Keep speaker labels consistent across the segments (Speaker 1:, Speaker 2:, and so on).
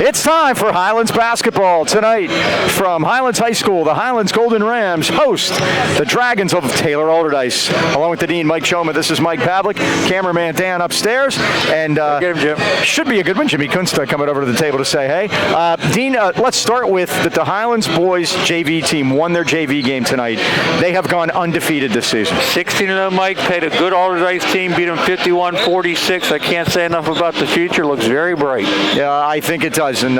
Speaker 1: It's time for Highlands basketball tonight from Highlands High School. The Highlands Golden Rams host the Dragons of Taylor Allderdice. Along with the Dean, Mike Choma, this is Mike Pavlik, cameraman Dan upstairs, and
Speaker 2: Get him, Jim.
Speaker 1: Should be a good one. Jimmy Kunsta coming over to the table to say hey. Dean, let's start with that the Highlands boys JV team won their JV game tonight. They have gone undefeated this season.
Speaker 2: 16-0, Mike. Played a good Allderdice team, beat them 51-46. I can't say enough about the future. Looks very bright.
Speaker 1: Yeah, I think it does, and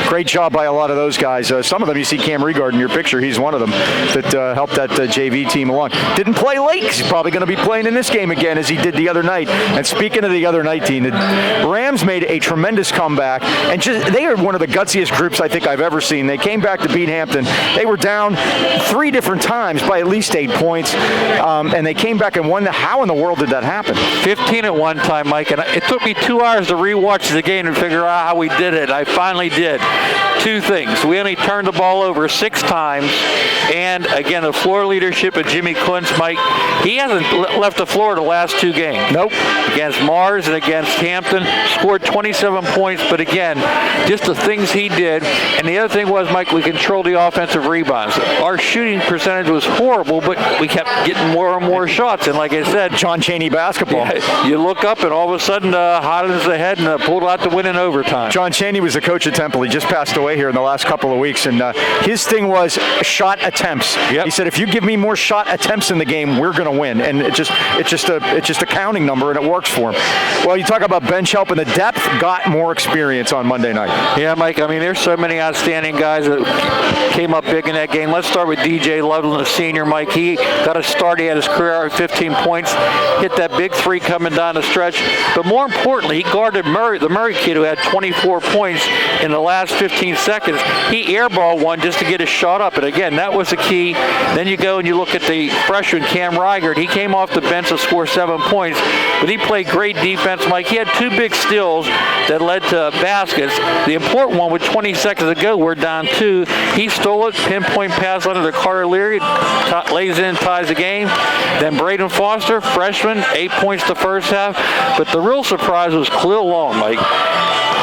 Speaker 1: great job by a lot of those guys. Some of them, you see Cam Regard in your picture, he's one of them that helped that JV team along. Didn't play late because he's probably going to be playing in this game again as he did the other night. And speaking of the other night, Dean, the Rams made a tremendous comeback, and they are one of the gutsiest groups I think I've ever seen. They came back to beat Hampton. They were down 3 different times by at least 8 points, and they came back and won. How in the world did that happen?
Speaker 2: 15 at one time, Mike, and it took me 2 hours to rewatch the game and figure out how we did it. I finally did. 2 things. We only turned the ball over 6 times, and again, the floor leadership of Jimmy Kuntz, Mike, he hasn't left the floor the last 2 games.
Speaker 1: Nope.
Speaker 2: Against Mars and against Hampton, scored 27 points, but again, just the things he did. And the other thing was, Mike, we controlled the offensive rebounds. Our shooting percentage was horrible, but we kept getting more and more shots. And like I said,
Speaker 1: John Chaney basketball.
Speaker 2: Yeah, you look up and all of a sudden Highlands ahead and pulled out the win in overtime.
Speaker 1: John Chaney was the coach at Temple. He just passed away here in the last couple of weeks, and his thing was shot attempts.
Speaker 2: Yep.
Speaker 1: He said, if you give me more shot attempts in the game, we're going to win. And it's just a counting number, and it works for him. Well, you talk about bench help, and the depth got more experience on Monday night.
Speaker 2: Yeah, Mike, I mean, there's so many outstanding guys that came up big in that game. Let's start with DJ Loveland, the senior, Mike. He got a start. He had his career at 15 points, hit that big 3 coming down the stretch. But more importantly, he guarded Murray, the Murray kid, who had 24 points in the last 15 seconds. He airballed one just to get his shot up. And again, that was the key. Then you go and you look at the freshman, Cam Regard. He came off the bench to score 7 points, but he played great defense, Mike. He had 2 big steals that led to baskets. The important one, with 20 seconds to go, we're down 2. He stole it, pinpoint pass under to Carter Leary, lays in, ties the game. Then Braden Foster, freshman, 8 points the first half. But the real surprise was Khalil Long, Mike.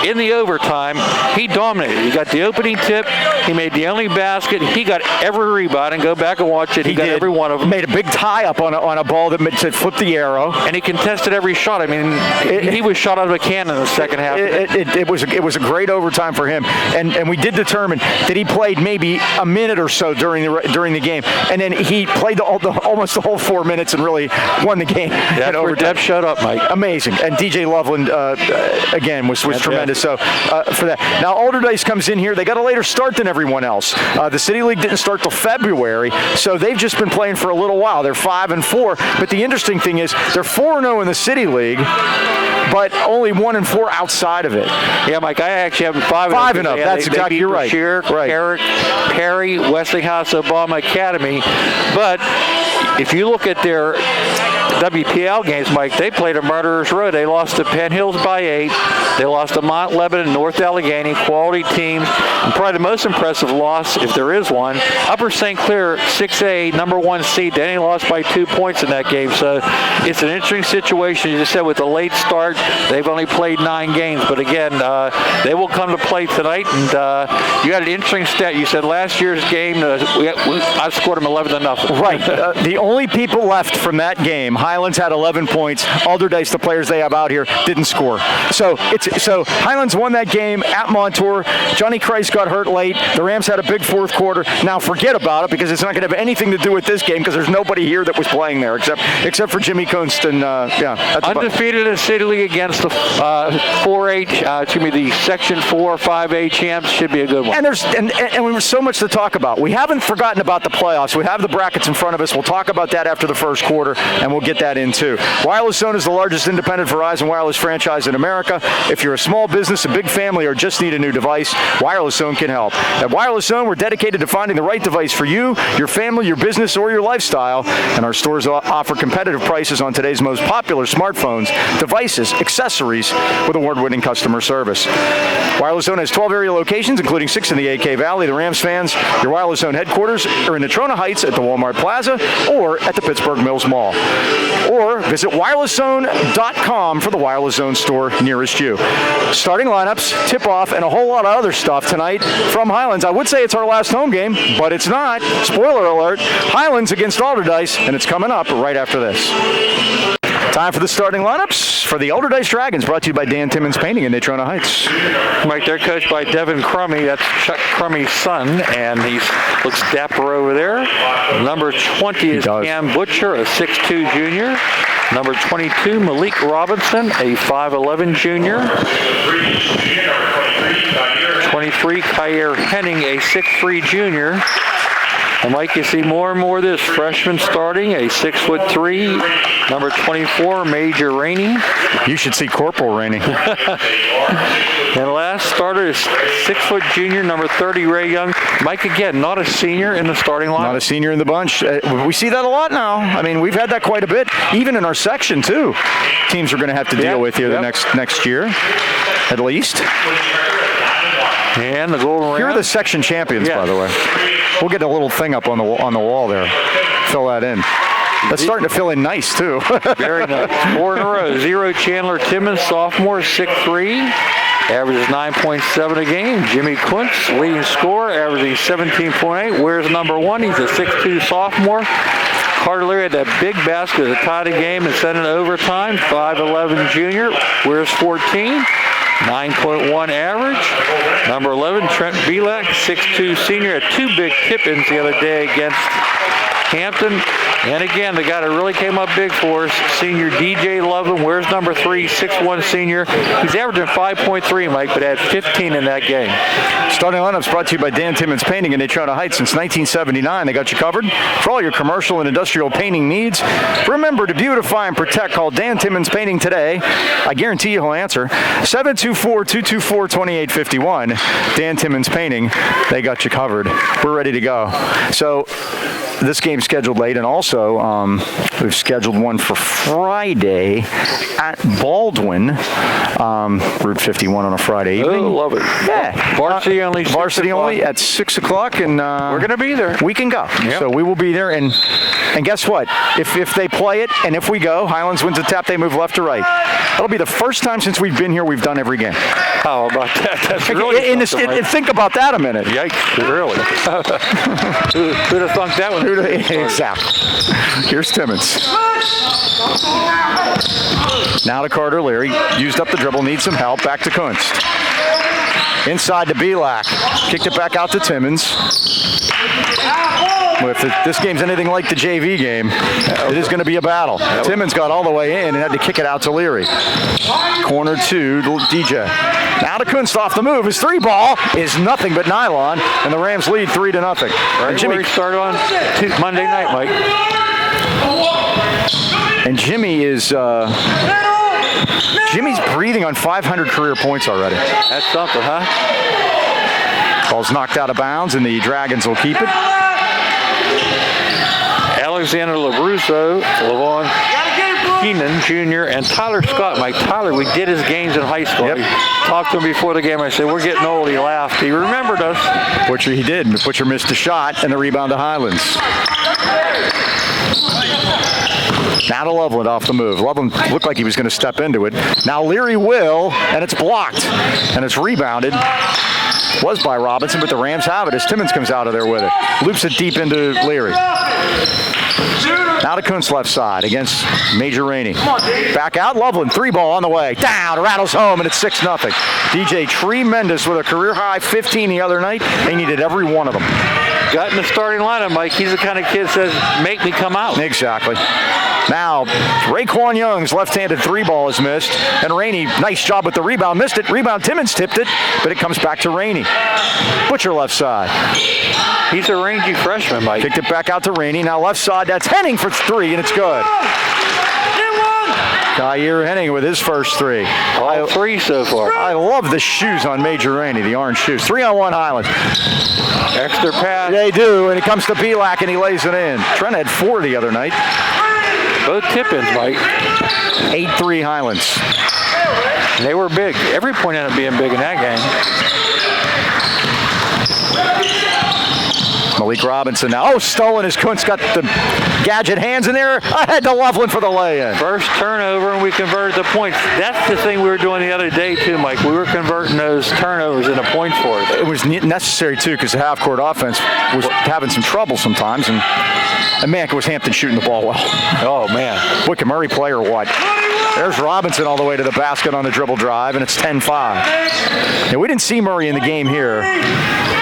Speaker 2: In the overtime, he dominated. He got the opening tip. He made the only basket. He got every rebound, and go back and watch it. He got every one of them.
Speaker 1: Made a big tie-up on a ball that flipped the arrow.
Speaker 2: And he contested every shot. I mean, he was shot out of a cannon in the second half.
Speaker 1: It was a great overtime for him. And we did determine that he played maybe a minute or so during the game. And then he played almost the whole 4 minutes and really won the game.
Speaker 2: That's where depth showed up, Mike.
Speaker 1: Amazing. And DJ Loveland, again, was tremendous. So for that. Now, Allderdice comes in here. They got a later start than everyone else. The City League didn't start till February, so they've just been playing for a little while. They're 5-4, but the interesting thing is they're 4-0 in the City League, but only 1-4 outside of it.
Speaker 2: Yeah, Mike, I actually have 5-0.
Speaker 1: 5-0. That's exactly, you're right.
Speaker 2: Shear,
Speaker 1: right.
Speaker 2: Eric, Perry, Westinghouse, Obama Academy. But if you look at their WPL games, Mike, they played a murderer's row. They lost to Penn Hills by 8. They lost to Mount Lebanon, North Allegheny, quality teams. And probably the most impressive loss, if there is one, Upper St. Clair, 6A, number 1 seed. They only lost by 2 points in that game. So it's an interesting situation. You just said with the late start, they've only played 9 games. But again, they will come to play tonight. And you had an interesting stat. You said last year's game, I scored them 11-0.
Speaker 1: Right. The only people left from that game, Highlands had 11 points. Allderdice, the players they have out here, didn't score. So Highlands won that game at Montour. Johnny Christ got hurt late. The Rams had a big 4th quarter. Now forget about it, because it's not going to have anything to do with this game, because there's nobody here that was playing there except for Jimmy Kunst and that's
Speaker 2: undefeated in City League against the 4H. The Section 4 5A champs. Should be a good one.
Speaker 1: And we were so much to talk about. We haven't forgotten about the playoffs. We have the brackets in front of us. We'll talk about that after the first quarter, and we'll get that in too. Wireless Zone is the largest independent Verizon wireless franchise in America. If you're a small business, a big family, or just need a new device, Wireless Zone can help. At Wireless Zone, we're dedicated to finding the right device for you, your family, your business, or your lifestyle. And our stores offer competitive prices on today's most popular smartphones, devices, accessories, with award-winning customer service. Wireless Zone has 12 area locations, including 6 in the AK Valley. The Rams fans, your Wireless Zone headquarters are in Natrona Heights at the Walmart Plaza or at the Pittsburgh Mills Mall. or visit wirelesszone.com for the Wireless Zone store nearest you. Starting lineups, tip-off, and a whole lot of other stuff tonight from Highlands. I would say it's our last home game, but it's not. Spoiler alert, Highlands against Allderdice, and it's coming up right after this. Time for the starting lineups for the Allderdice Dragons, brought to you by Dan Timmons Painting in Natrona Heights.
Speaker 2: Mike, they're coached by Devin Crummy. That's Chuck Crummy's son, and he looks dapper over there. Number 20 is Cam Butcher, a 6'2 junior. Number 22, Malik Robinson, a 5'11 junior. 23, Kyer Henning, a 6'3 junior. And Mike, you see more and more of this freshman starting, a 6'3", number 24, Major Rainey.
Speaker 1: You should see Corporal Rainey.
Speaker 2: And last starter is 6' junior, number 30, Ray Young. Mike, again, not a senior in the starting line.
Speaker 1: Not a senior in the bunch. We see that a lot now. I mean, we've had that quite a bit, even in our section too. Teams are going to have to deal with here the next year, at least.
Speaker 2: And the golden round.
Speaker 1: Here are the section champions, by the way. We'll get a little thing up on the wall there. Fill that in. That's starting to fill in nice, too.
Speaker 2: Very nice. 4 in a row. 0 Chandler Timmons, sophomore, 6'3". Averages 9.7 a game. Jimmy Kuntz, leading scorer, averaging 17.8. Where's number 1? He's a 6'2 sophomore. Carter Leary had that big basket that tied a game and sent it overtime. 5'11 junior. Where's 14? 9.1 average. Number 11, Trent Belak, 6'2 senior, had 2 big tip-ins the other day against Hampton. And again, the guy that really came up big for us, senior DJ Loveland. Where's number 3, 6'1 senior. He's averaging 5.3, Mike, but had 15 in that game.
Speaker 1: Starting lineups brought to you by Dan Timmons Painting in Natrona Heights. Since 1979, they got you covered for all your commercial and industrial painting needs. Remember to beautify and protect. Call Dan Timmons Painting today. I guarantee you he'll answer. 724-224-2851. Dan Timmons Painting, they got you covered. We're ready to go. So this game's scheduled late, and also we've scheduled one for Friday at Baldwin, Route 51 on a Friday evening.
Speaker 2: Oh, love it.
Speaker 1: Yeah.
Speaker 2: Varsity only.
Speaker 1: Varsity only at 6 o'clock, and
Speaker 2: we're going to be there.
Speaker 1: We can go. Yep. So we will be there, and guess what? If they play it, and if we go, Highlands wins the tap, they move left to right. That'll be the first time since we've been here we've done every game.
Speaker 2: How about that? That's really
Speaker 1: and think about that a minute.
Speaker 2: Yikes, really? Who'd have thunk that one?
Speaker 1: Exactly. Here's Timmons. Now to Carter Leary. Used up the dribble, needs some help. Back to Kunst. Inside to Belak. Kicked it back out to Timmons. Well, if this game's anything like the JV game, it is going to be a battle. Timmons got all the way in and had to kick it out to Leary. Corner to DJ. Now to Kunst off the move. His 3-ball is nothing but nylon, and the Rams lead 3-0.
Speaker 2: Right,
Speaker 1: and Jimmy
Speaker 2: started on Monday night, Mike.
Speaker 1: And Jimmy is Jimmy's breathing on 500 career points already.
Speaker 2: That's something, huh?
Speaker 1: Ball's knocked out of bounds, and the Dragons will keep it.
Speaker 2: Alexander LaRusso, Levon Keenan Jr., and Tyler Scott. Mike, Tyler, we did his games in high school.
Speaker 1: Yep.
Speaker 2: I talked to him before the game. I said, we're getting old. He laughed. He remembered us.
Speaker 1: Butcher, he did. Butcher missed a shot, and the rebound to Highlands. Now to Loveland off the move. Loveland looked like he was going to step into it. Now Leary will, and it's blocked. And it's rebounded. Was by Robinson, but the Rams have it as Timmons comes out of there with it. Loops it deep into Leary. Now to Kuntz left side against Major Rainey. Back out, Loveland, 3-ball on the way. Down, rattles home, and it's 6-0. DJ tremendous with a career-high 15 the other night. They needed every one of them.
Speaker 2: Got in the starting lineup, Mike. He's the kind of kid that says, make me come out.
Speaker 1: Exactly. Now, Raekwon Young's left-handed 3-ball is missed, and Rainey, nice job with the rebound, missed it. Rebound, Timmons tipped it, but it comes back to Rainey. Butcher left side.
Speaker 2: He's a rangy freshman, Mike.
Speaker 1: Kicked it back out to Rainey. Now left side, that's Henning for 3, and it's good. Kyer Henning with his first 3.
Speaker 2: All 3 so far.
Speaker 1: I love the shoes on Major Rainey, the orange shoes. 3-on-1 Highlands.
Speaker 2: Extra pass.
Speaker 1: They do, and it comes to Belak, and he lays it in. Trent had 4 the other night.
Speaker 2: Both tip-ins, Mike.
Speaker 1: 8-3 Highlands.
Speaker 2: And they were big. Every point ended up being big in that game.
Speaker 1: Malik Robinson now. Oh, stolen as Kuntz got the gadget hands in there. Ahead to Loveland for the lay-in.
Speaker 2: First turnover, and we converted the points. That's the thing we were doing the other day, too, Mike. We were converting those turnovers into points for us.
Speaker 1: It was necessary, too, because the half-court offense was having some trouble sometimes. And man, was Hampton shooting the ball well.
Speaker 2: Oh, man.
Speaker 1: Boy, can Murray play or what? There's Robinson all the way to the basket on the dribble drive, and it's 10-5. Yeah, we didn't see Murray in the game here.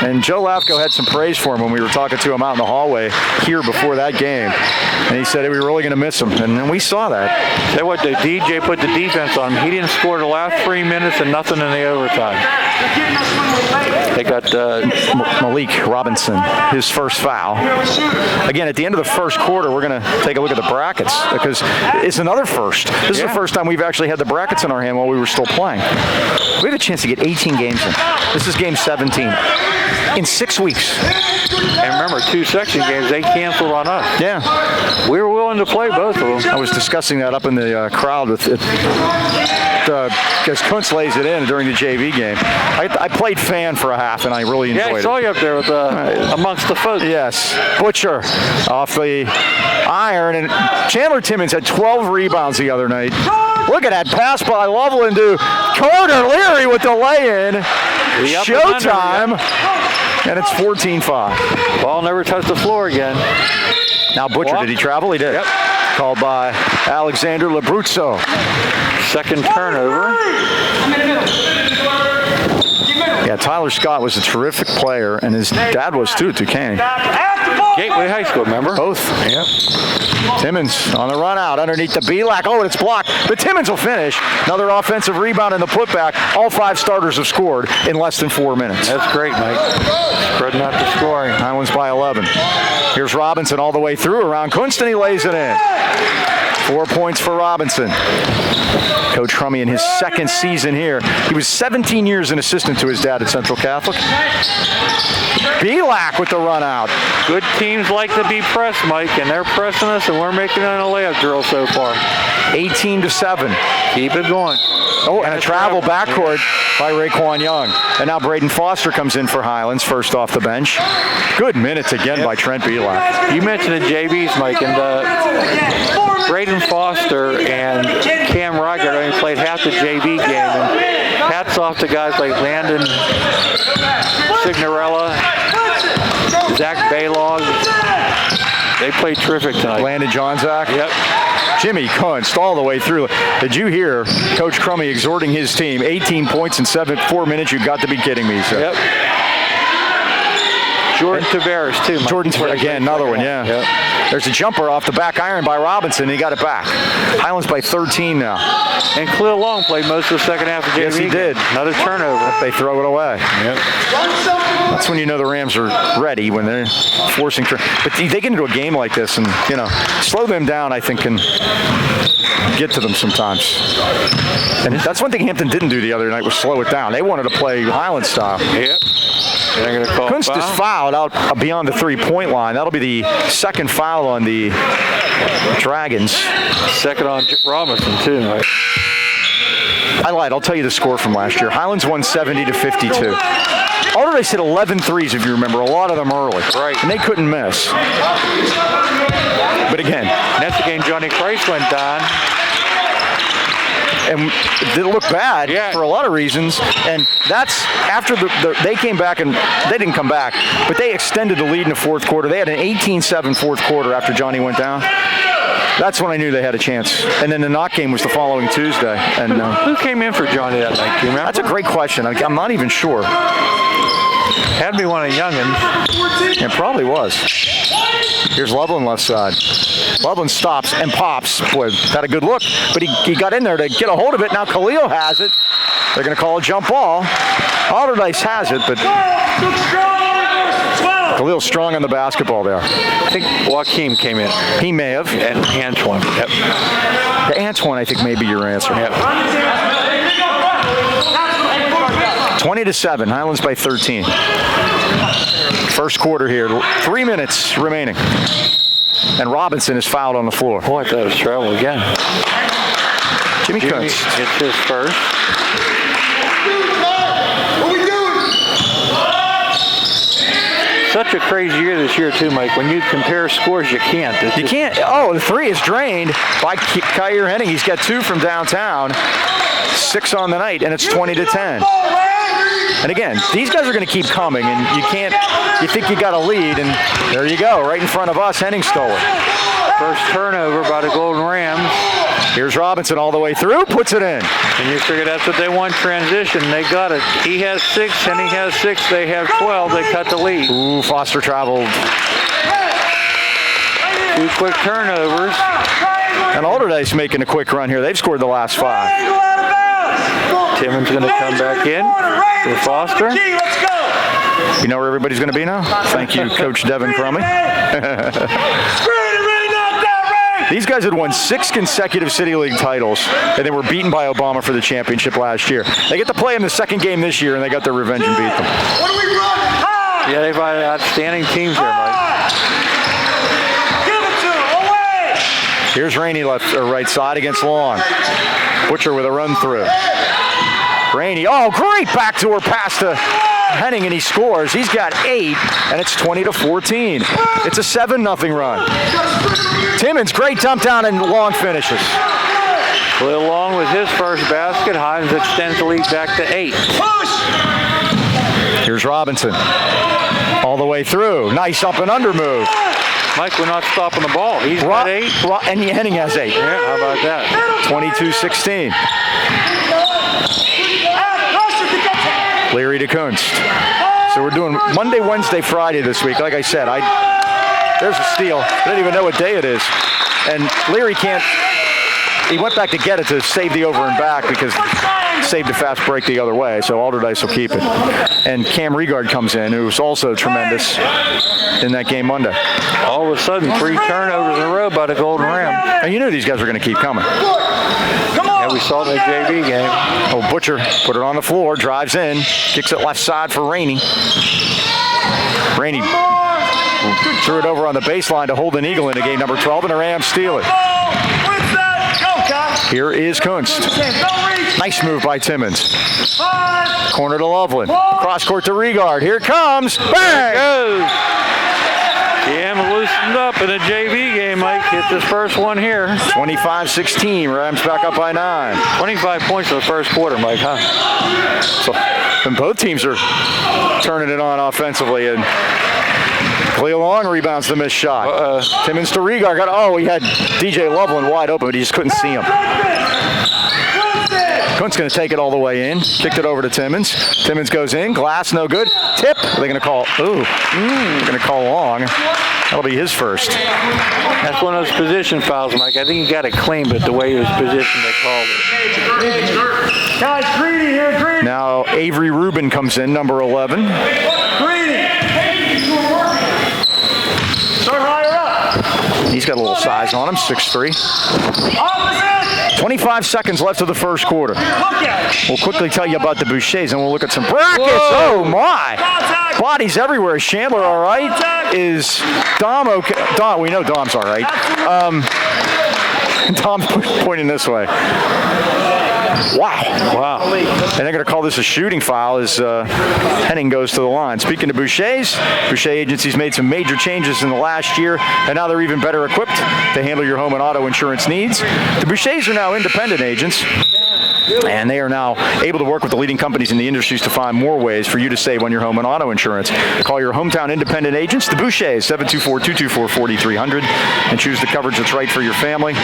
Speaker 1: And Joe Lafko had some praise for him when we were talking to him out in the hallway here before that game. And he said we were really going to miss him. And we saw that.
Speaker 2: Say what, the DJ put the defense on him. He didn't score the last 3 minutes and nothing in the overtime. They got
Speaker 1: Malik Robinson, his first foul. Again, at the end of the first quarter, we're going to take a look at the brackets because it's another first. This is the first time we've actually had the brackets in our hand while we were still playing. We have a chance to get 18 games in. This is game 17. In 6 weeks.
Speaker 2: And remember, 2 section games, they canceled on us.
Speaker 1: Yeah.
Speaker 2: We were willing to play both of them.
Speaker 1: I was discussing that up in the crowd with it. Because Kuntz lays it in during the JV game. I played fan for a half, and I really enjoyed it.
Speaker 2: Yeah, I saw you up there with amongst the folks.
Speaker 1: Yes. Butcher off the iron, and Chandler Timmons had 12 rebounds the other night. Look at that pass by Loveland to Carter Leary with the lay-in. Showtime. And it's 14-5.
Speaker 2: Ball never touched the floor again.
Speaker 1: Now Butcher, did he travel? He did.
Speaker 2: Yep.
Speaker 1: Called by Alexander Labruzzo.
Speaker 2: Second turnover.
Speaker 1: Yeah, Tyler Scott was a terrific player, and his dad was too, Duquesne.
Speaker 2: Gateway High School, remember?
Speaker 1: Both. Yep. Timmons on the run out underneath the Belak. Oh, and it's blocked. But Timmons will finish. Another offensive rebound in the putback. All 5 starters have scored in less than 4 minutes.
Speaker 2: That's great, Mike. Spreading out the scoring.
Speaker 1: Highlands by 11. Here's Robinson all the way through around Kunst, and he lays it in. 4 points for Robinson. Coach Crummy in his second season here. He was 17 years an assistant to his dad at Central Catholic. Belak with the run out.
Speaker 2: Good teams like to be pressed, Mike, and they're pressing us, and we're making it on a layup drill so far.
Speaker 1: 18-7.
Speaker 2: Keep it going.
Speaker 1: Oh, and a travel backcourt by Raekwon Young. And now Braden Foster comes in for Highlands, first off the bench. Good minutes again by Trent Belak.
Speaker 2: You mentioned the JVs, Mike, and Braden Foster and Cam Reichert only played half the JV game. And hats off to guys like Landon Signorella, Zach Baylog. They played terrific tonight.
Speaker 1: Landon Johnzak.
Speaker 2: Yep.
Speaker 1: Jimmy Kunst all the way through. Did you hear Coach Crummy exhorting his team? 18 points in 4 minutes. You've got to be kidding me, sir.
Speaker 2: Yep. Jordan Tavares, too.
Speaker 1: Jordan Tavares, again, another one, yeah.
Speaker 2: Yep.
Speaker 1: There's a jumper off the back iron by Robinson, and he got it back. Highlands by 13 now.
Speaker 2: And Khalil Long played most of the second half of the JV.
Speaker 1: Yes, he did.
Speaker 2: Another turnover.
Speaker 1: They throw it away.
Speaker 2: Yep.
Speaker 1: That's when you know the Rams are ready, when they're forcing. But they get into a game like this and, slow them down, I think, can get to them sometimes. And that's one thing Hampton didn't do the other night was slow it down. They wanted to play Highland style.
Speaker 2: Yep.
Speaker 1: Kunst is fouled out beyond the 3-point line. That'll be the second foul on the Dragons.
Speaker 2: Second on Robinson, too. Right?
Speaker 1: I lied. I'll tell you the score from last year. Highlands won 70-52. Allderdice hit 11 threes, if you remember, a lot of them early.
Speaker 2: Right.
Speaker 1: And they couldn't miss. But again,
Speaker 2: that's the game Johnny Christ went down.
Speaker 1: And it didn't look bad for a lot of reasons. And that's after they came back, and they didn't come back, but they extended the lead in the fourth quarter. They had an 18-7 fourth quarter after Johnny went down. That's when I knew they had a chance. And then the knock game was the following Tuesday. And
Speaker 2: who came in for Johnny that night? Do you remember?
Speaker 1: That's a great question. I'm not even sure.
Speaker 2: Had to be one of the youngins.
Speaker 1: It probably was. Here's Loveland left side. Loveland stops and pops. Boy, had a good look, but he got in there to get a hold of it. Now Khalil has it. They're going to call a jump ball. Allderdice has it, but Khalil strong on the basketball there.
Speaker 2: I think Joaquin came in.
Speaker 1: He may have.
Speaker 2: And Antoine. Yep.
Speaker 1: The Antoine, I think, may be your answer.
Speaker 2: Yep.
Speaker 1: 20-7. Highlands by 13. First quarter here. 3 minutes remaining. And Robinson is fouled on the floor.
Speaker 2: Boy, I thought it was trouble again.
Speaker 1: Jimmy Kunst.
Speaker 2: It's his first. such a crazy year this year, too, Mike. When you compare scores, you can't.
Speaker 1: You can't. Oh, the three is drained by Kyrie Henning. He's got 2 from downtown, 6 on the night, and it's 20-10. And again, these guys are going to keep coming, and you can't. You think you got a lead, and there you go, right in front of us. Henning stole it.
Speaker 2: First turnover by the Golden Rams.
Speaker 1: Here's Robinson all the way through, puts it in.
Speaker 2: And you figure that's what they want, transition. They got it. He has 6, and he has 6. They have 12. They cut the lead.
Speaker 1: Ooh, Foster traveled.
Speaker 2: 2 quick turnovers.
Speaker 1: And Allderdice making a quick run here. They've scored the last 5.
Speaker 2: Timmons going to come back in for Foster.
Speaker 1: You know where everybody's going to be now? Thank you, Coach Devin Crummy. These guys had won 6 consecutive City League titles, and they were beaten by Obama for the championship last year. They get to play in the second game this year, and they got their revenge and beat them.
Speaker 2: Yeah, they've had outstanding teams here, Mike.
Speaker 1: Here's Rainey left or right side against Long. Butcher with a run through. Rainey, oh, great backdoor pass to Henning, and he scores. He's got 8, and it's 20-14. It's a 7-0 run. Timmons, great dump down, and Long finishes.
Speaker 2: Well, Long with his first basket. Highlands extends the lead back to 8.
Speaker 1: Here's Robinson. All the way through. Nice up and under move.
Speaker 2: Mike, we're not stopping the ball. He's got 8.
Speaker 1: And Henning has 8.
Speaker 2: Yeah, how about that?
Speaker 1: 22-16. Leary to Kunst. So we're doing Monday, Wednesday, Friday this week. Like I said, there's a steal. I don't even know what day it is. And Leary can't. He went back to get it to save the over and back because saved a fast break the other way. So Allderdice will keep it. And Cam Regard comes in, who's also tremendous in that game Monday.
Speaker 2: All of a sudden, 3 turnovers in a row by the Golden Ram.
Speaker 1: And you knew these guys were going to keep coming.
Speaker 2: Yeah, we saw that JV game.
Speaker 1: Oh, Butcher put it on the floor, drives in, kicks it left side for Rainey. Rainey threw it over on the baseline to hold an eagle into game number 12, and the Rams steal it. Here is Kunst. Nice move by Timmons. Corner to Loveland. Cross court to Regard. Here it comes. Bang!
Speaker 2: There it goes. Cam loosened up in a JV game, Mike. Hit this first one here.
Speaker 1: 25-16. Rams back up by 9.
Speaker 2: 25 points in the first quarter, Mike, huh?
Speaker 1: So, and both teams are turning it on offensively. And Cleo Long rebounds the missed shot. Timmons to Regard. He had DJ Loveland wide open, but he just couldn't see him. Kunt's going to take it all the way in. Kicked it over to Timmons. Timmons goes in. Glass, no good. Tip. They're going to call. They're going to call Long. That'll be his first.
Speaker 2: That's one of those position fouls, Mike. I think he got it clean, but the way he was positioned, they called it.
Speaker 3: Guys, Greedy here, Greedy.
Speaker 1: Now Avery Rubin comes in, number 11.
Speaker 3: Greedy. Start higher up.
Speaker 1: He's got a little size on him, 6'3".
Speaker 3: Opposite.
Speaker 1: 25 seconds left of the first quarter.
Speaker 3: Look at it.
Speaker 1: We'll quickly tell you about the Bouchers, and we'll look at some brackets.
Speaker 2: Whoa.
Speaker 1: Oh, my. Bodies everywhere. Is Chandler all right? Is Dom okay? Dom, we know Dom's all right. Dom's pointing this way. Wow. And they're going to call this a shooting foul as Henning goes to the line. Speaking of Bouchers, Boucher Agency's made some major changes in the last year, and now they're even better equipped to handle your home and auto insurance needs. The Bouchers are now independent agents, and they are now able to work with the leading companies in the industries to find more ways for you to save on your home and auto insurance. Call your hometown independent agents, the Bouchers, 724-224-4300, and choose the coverage that's right for your family.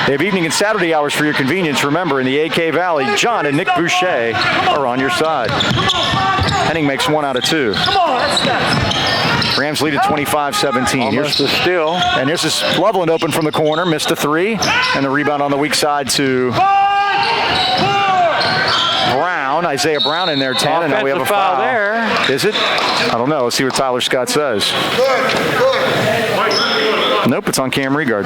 Speaker 1: They have evening and Saturday hours for your convenience. Remember, in the AK Valley, John and Nick Boucher are on your side. Henning makes 1 out of 2. Rams lead at 25-17. Here's
Speaker 2: the steal.
Speaker 1: And here's this Loveland open from the corner, missed a 3, and the rebound on the weak side to Brown. Isaiah Brown in there, 10, and now we have a foul
Speaker 2: there.
Speaker 1: Is it? I don't know. Let's see what Tyler Scott says. Nope, it's on Cam Regard.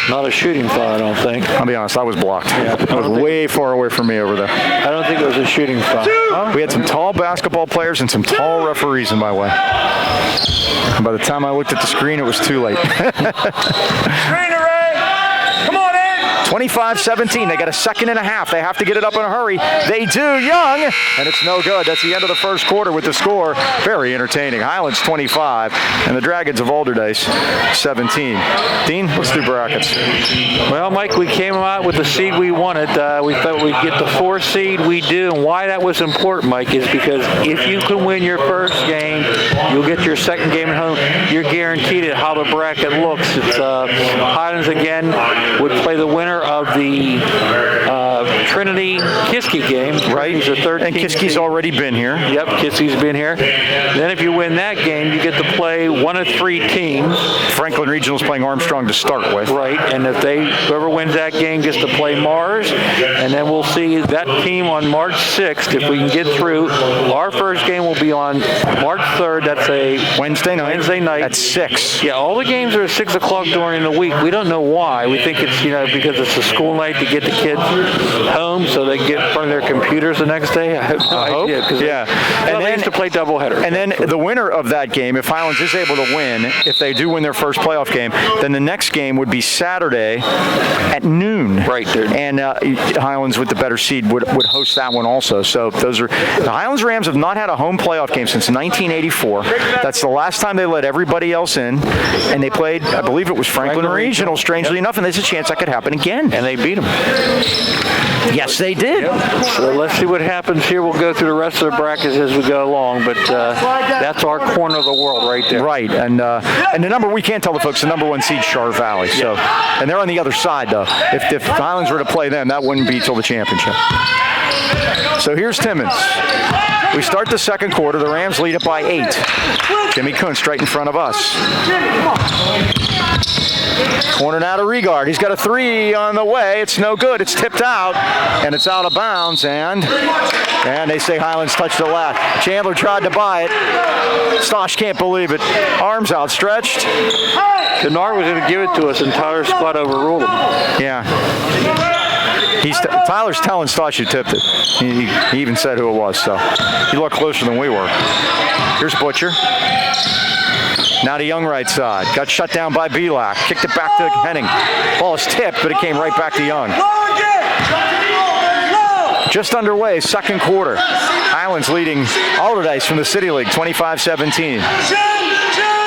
Speaker 2: Not a shooting foul, I don't think.
Speaker 1: I'll be honest, I was blocked.
Speaker 2: Yeah,
Speaker 1: I was way far away from me over there.
Speaker 2: I don't think it was a shooting foul.
Speaker 1: We had some tall basketball players and some tall referees in my way. And by the time I looked at the screen, it was too late.
Speaker 3: Screen array. Come on in.
Speaker 1: 25-17. They got a second and a half. They have to get it up in a hurry. They do. Young, and it's no good. That's the end of the first quarter with the score. Very entertaining. Highlands 25, and the Dragons of Allderdice 17. Dean, let's do brackets.
Speaker 2: Well, Mike, we came out with the seed we wanted. We thought we'd get the 4 seed. We do, and why that was important, Mike, is because if you can win your first game, you'll get your second game at home. You're guaranteed at how the bracket looks. It's Highlands again would play the winner of the Trinity-Kiski game.
Speaker 1: Right.
Speaker 2: He's a 13
Speaker 1: and Kiski's already been here.
Speaker 2: Yep, Kiski's been here. Then if you win that game, you get to play one of 3 teams.
Speaker 1: Franklin Regional's playing Armstrong to start with.
Speaker 2: Right, and if whoever wins that game gets to play Mars, and then we'll see that team on March 6th if we can get through. Our first game will be on March 3rd. That's a
Speaker 1: Wednesday night.
Speaker 2: At
Speaker 1: 6.
Speaker 2: Yeah, all the games are at 6 o'clock during the week. We don't know why. We think it's because it's a school night to get the kids home so they get in front of their computers the next day. I have no idea.
Speaker 1: Yeah.
Speaker 2: And they used to play doubleheader.
Speaker 1: And then the winner of that game, if Highlands is able to win, if they do win their first playoff game, then the next game would be Saturday at noon.
Speaker 2: Right, dude.
Speaker 1: And Highlands with the better seed would host that one also. So those are the Highlands Rams have not had a home playoff game since 1984. That's the last time they let everybody else in, and they played, I believe it was Franklin Regional, strangely enough, and there's a chance that could happen again.
Speaker 2: And they beat them.
Speaker 1: Yes, they did.
Speaker 2: Yep. So let's see what happens here. We'll go through the rest of the brackets as we go along, but that's our corner of the world right there.
Speaker 1: Right, and the number, we can't tell the folks, the number 1 seed, Char Valley. So, and they're on the other side, though. If Highlands were to play them, that wouldn't be till the championship. So here's Timmons. We start the second quarter. The Rams lead it by 8. Jimmy Kunst right in front of us. Corner now to Regard. He's got a 3 on the way. It's no good. It's tipped out, and it's out of bounds, and they say Highlands touched the left. Chandler tried to buy it. Stosh can't believe it. Arms outstretched.
Speaker 2: Kennard was going to give it to us, and Tyler Scott overruled him.
Speaker 1: Yeah. Tyler's telling Stosh who tipped it. He even said who it was, so he looked closer than we were. Here's Butcher. Now to Young right side. Got shut down by Belak. Kicked it back to Henning. Ball is tipped, but it came right back to Young. Just underway, second quarter. Highlands leading Allderdice from the City League, 25-17.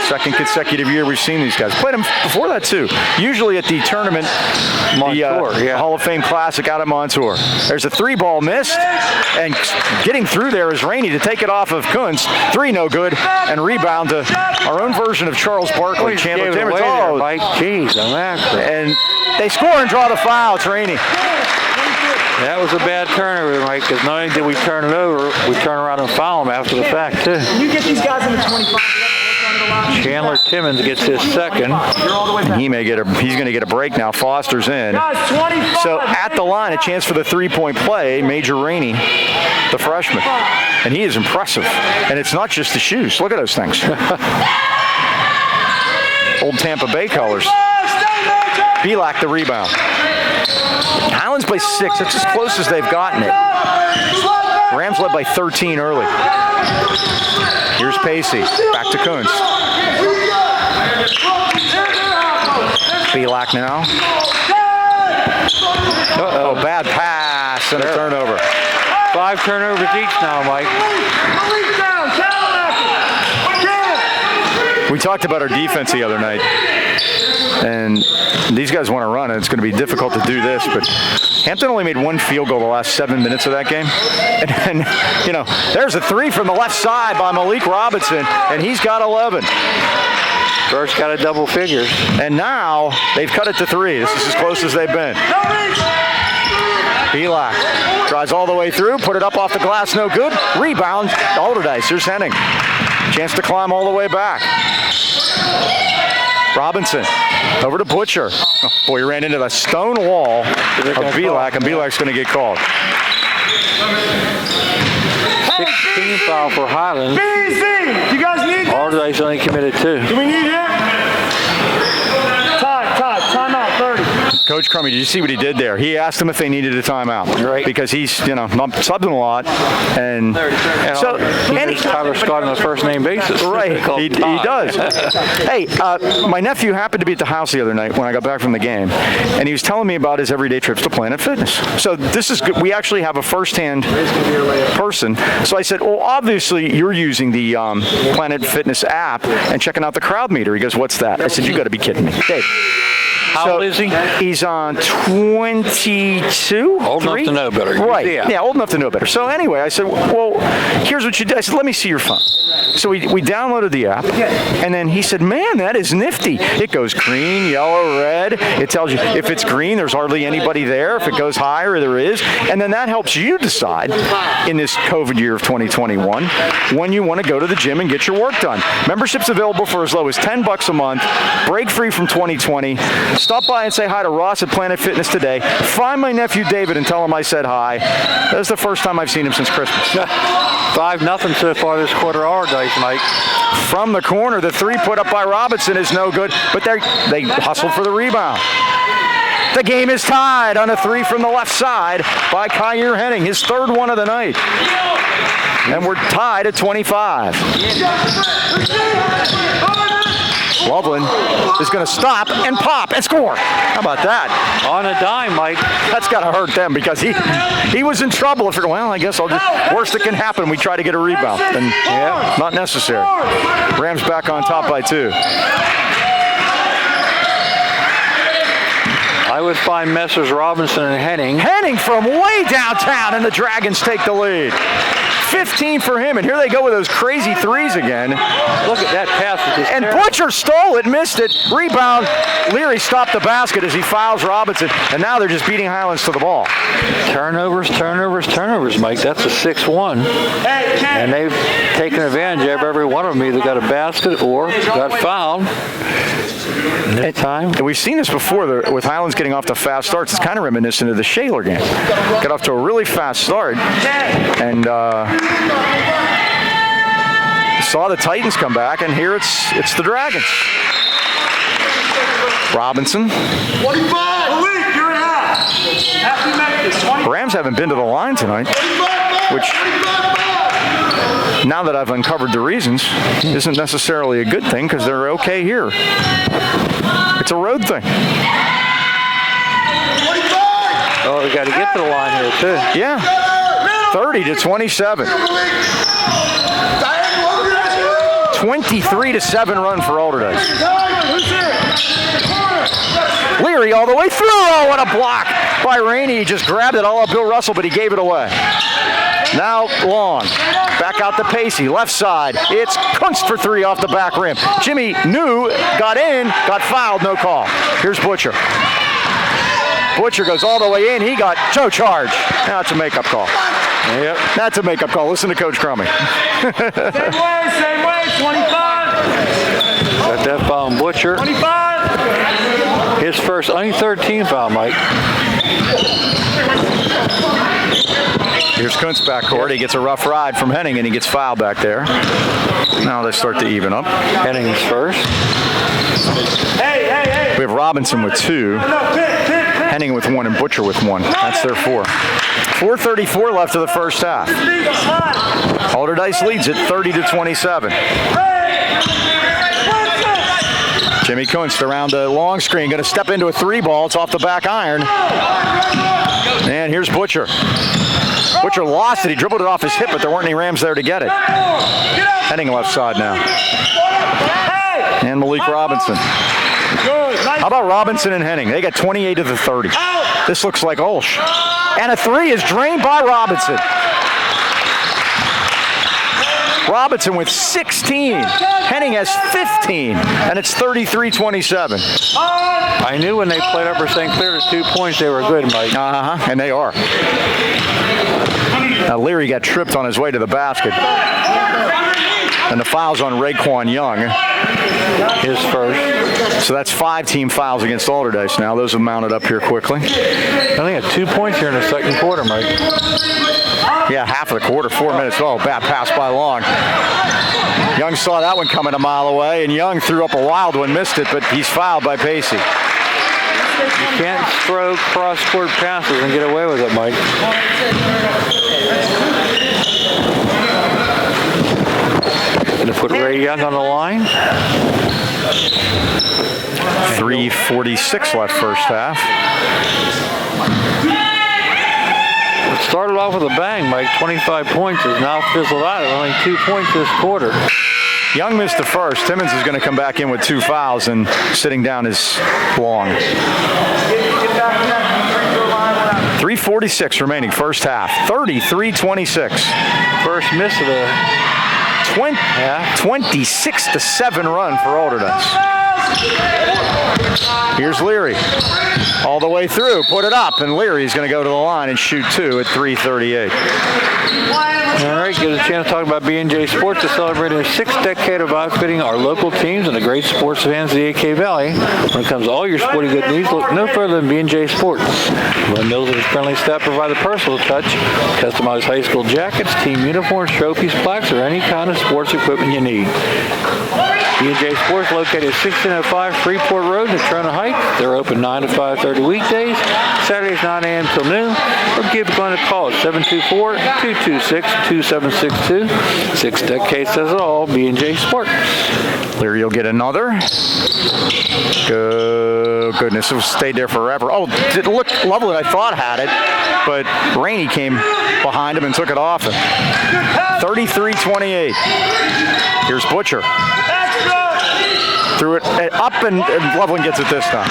Speaker 1: Second consecutive year we've seen these guys. Played them before that, too. Usually at the tournament, the Hall of Fame Classic out at Montour. There's a 3-ball missed, and getting through there is Rainey to take it off of Kunst. 3 no good, and rebound to our own version of Charles Barkley. Chandler Timmons.
Speaker 2: Oh, Mike, jeez,
Speaker 1: and they score and draw the foul. It's Rainey.
Speaker 2: That was a bad turnover, Mike, because not only did we turn it over, we turn around and foul them after the fact, too.
Speaker 3: You get these guys in the 25.
Speaker 2: Chandler Timmons gets his second.
Speaker 1: And he's going to get a break now. Foster's in. So at the line, a chance for the 3-point play, Major Rainey, the freshman. And he is impressive. And it's not just the shoes. Look at those things. Old Tampa Bay colors. Belak the rebound. Highlands by 6. That's as close as they've gotten it. Rams led by 13 early. Here's Pacey. Back to Kunst. Belak now. Uh-oh, bad pass and a turnover.
Speaker 2: 5 turnovers each now, Mike.
Speaker 1: We talked about our defense the other night, and these guys want to run, and it's going to be difficult to do this, but Hampton only made 1 field goal the last 7 minutes of that game. And there's a 3 from the left side by Malik Robinson, and he's got 11.
Speaker 2: First got a double figures.
Speaker 1: And now they've cut it to 3. This is as close as they've been. Belak tries all the way through, put it up off the glass, no good. Rebound, Allderdice. Here's Henning. Chance to climb all the way back. Robinson over to Butcher. Oh, boy, he ran into the stone wall of Belak, and Belak's going to get called.
Speaker 2: 16 foul for Highlands.
Speaker 3: BZ! You guys need this?
Speaker 2: Allderdice only committed 2.
Speaker 3: Do we need him? Time out, 30.
Speaker 1: Coach Crummy, did you see what he did there? He asked them if they needed a timeout.
Speaker 2: Right.
Speaker 1: Because he's, not subbing a lot. And so,
Speaker 2: Tyler Scott on a first-name basis.
Speaker 1: Right, he does. Hey, my nephew happened to be at the house the other night when I got back from the game, and he was telling me about his everyday trips to Planet Fitness. So this is good. We actually have a first-hand person. So I said, well, obviously you're using the Planet Fitness app and checking out the crowd meter. He goes, what's that? I said, you got to be kidding me. Dave.
Speaker 2: How old is he?
Speaker 1: He's on 22.
Speaker 2: Old enough to know better.
Speaker 1: Right. Yeah, old enough to know better. So anyway, I said, well, here's what you do. I said, let me see your phone. So we downloaded the app, and then he said, man, that is nifty. It goes green, yellow, red. It tells you if it's green, there's hardly anybody there. If it goes higher, there is. And then that helps you decide in this COVID year of 2021 when you want to go to the gym and get your work done. Membership's available for as low as $10 a month. Break free from 2020. Stop by and say hi to Ross at Planet Fitness today. Find my nephew David and tell him I said hi. That was the first time I've seen him since Christmas.
Speaker 2: 5-0 so far this quarter, Allderdice, Mike.
Speaker 1: From the corner, the three put up by Robinson is no good, but they hustled for the rebound. The game is tied on a three from the left side by Kyrie Henning, his third one of the night. And we're tied at 25. Loveland is going to stop and pop and score. How about that?
Speaker 2: On a dime, Mike.
Speaker 1: That's got to hurt them because he was in trouble. If you're going, well, I guess worst that can happen, we try to get a rebound. And yeah, not necessary. Rams back on top by 2.
Speaker 2: I would find Messrs. Robinson and Henning.
Speaker 1: Henning from way downtown, and the Dragons take the lead. 15 for him, and here they go with those crazy threes again.
Speaker 2: Look at that pass.
Speaker 1: And Butcher stole it, missed it. Rebound. Leary stopped the basket as he fouls Robinson, and now they're just beating Highlands to the ball.
Speaker 2: Turnovers, Mike. That's a 6-1. And they've taken advantage of every one of them. Either got a basket or got fouled. This time.
Speaker 1: And we've seen this before with Highlands getting off to fast starts. It's kind of reminiscent of the Shaler game. Got off to a really fast start, and saw the Titans come back, and here it's the Dragons. Robinson.
Speaker 3: 25. You're in half.
Speaker 1: Rams haven't been to the line tonight, which, now that I've uncovered the reasons, isn't necessarily a good thing because they're okay here. It's a road thing.
Speaker 2: Oh, we got to get to the line here, too.
Speaker 1: Yeah. 30-27. 23-7 run for Allderdice. Leary all the way through. Oh, what a block by Rainey. He just grabbed it all up Bill Russell, but he gave it away. Now Long. Back out to Pacey. Left side. It's Kunst for 3 off the back rim. Jimmy New got in, got fouled, no call. Here's Butcher. Butcher goes all the way in. He got no charge. Now it's a makeup call. Yep, that's a makeup call. Listen to Coach Crummy.
Speaker 3: Same way, 25.
Speaker 2: Got that foul on Butcher.
Speaker 3: 25.
Speaker 2: His first, only 13 foul, Mike.
Speaker 1: Here's Kuntz backcourt. He gets a rough ride from Henning, and he gets fouled back there. Now they start to even up.
Speaker 2: Henning's first.
Speaker 3: Hey.
Speaker 1: We have Robinson with 2. Henning with 1 and Butcher with 1. That's their 4. 4:34 left of the first half. Allderdice leads it 30-27. Jimmy Kunst around the long screen, going to step into a 3 ball. It's off the back iron. And here's Butcher. Butcher lost it. He dribbled it off his hip, but there weren't any Rams there to get it. Henning left side now. And Malik Robinson. How about Robinson and Henning? They got 28 of the 30. This looks like Olsh. And a 3 is drained by Robinson. Robinson with 16. Henning has 15. And it's 33-27.
Speaker 2: I knew when they played Upper St. Clair to 2 points, they were good, Mike.
Speaker 1: And they are. Now Leary got tripped on his way to the basket. And the foul's on Raekwon Young.
Speaker 2: His first.
Speaker 1: So that's 5 team fouls against Allderdice now. Those have mounted up here quickly.
Speaker 2: I only had 2 points here in the second quarter, Mike.
Speaker 1: Yeah, half of the quarter, 4 minutes. Oh, bad pass by Long. Young saw that one coming a mile away, and Young threw up a wild one, missed it, but he's fouled by Pacey.
Speaker 2: You can't throw cross-court passes and get away with it, Mike. Gonna put Ray Young on the line.
Speaker 1: 3:46 left first half.
Speaker 2: It started off with a bang, Mike. 25 points is now fizzled out at only 2 points this quarter.
Speaker 1: Young missed the first. Timmons is going to come back in with 2 fouls, and sitting down is Long. 3:46 remaining first half. 33-26.
Speaker 2: First miss of the
Speaker 1: 26-7 run for Allderdice. Here's Leary. All the way through. Put it up, and Leary's going to go to the line and shoot 2 at 3:38.
Speaker 2: All right, get a chance to talk about B&J Sports. Is celebrating a 6th decade of outfitting our local teams and the great sports fans of the AK Valley. When it comes to all your sporting good needs, look no further than B&J Sports. Glenn Mills and his friendly staff provide a personal touch, customized high school jackets, team uniforms, trophies, plaques, or any kind of sports equipment you need. B&J Sports located at 1605 Freeport Road in Trona Heights. They're open 9 to 5:30 weekdays, Saturdays 9 a.m. till noon, or give Glenn a call at 724-226-2762. 6 decades says it all, B&J Sports.
Speaker 1: Leary will get another. Good goodness, it stayed there forever. Oh, it looked lovely. I thought had it, but Rainey came behind him and took it off him. 33-28. Here's Butcher. Threw it up, and Loveland gets it this time.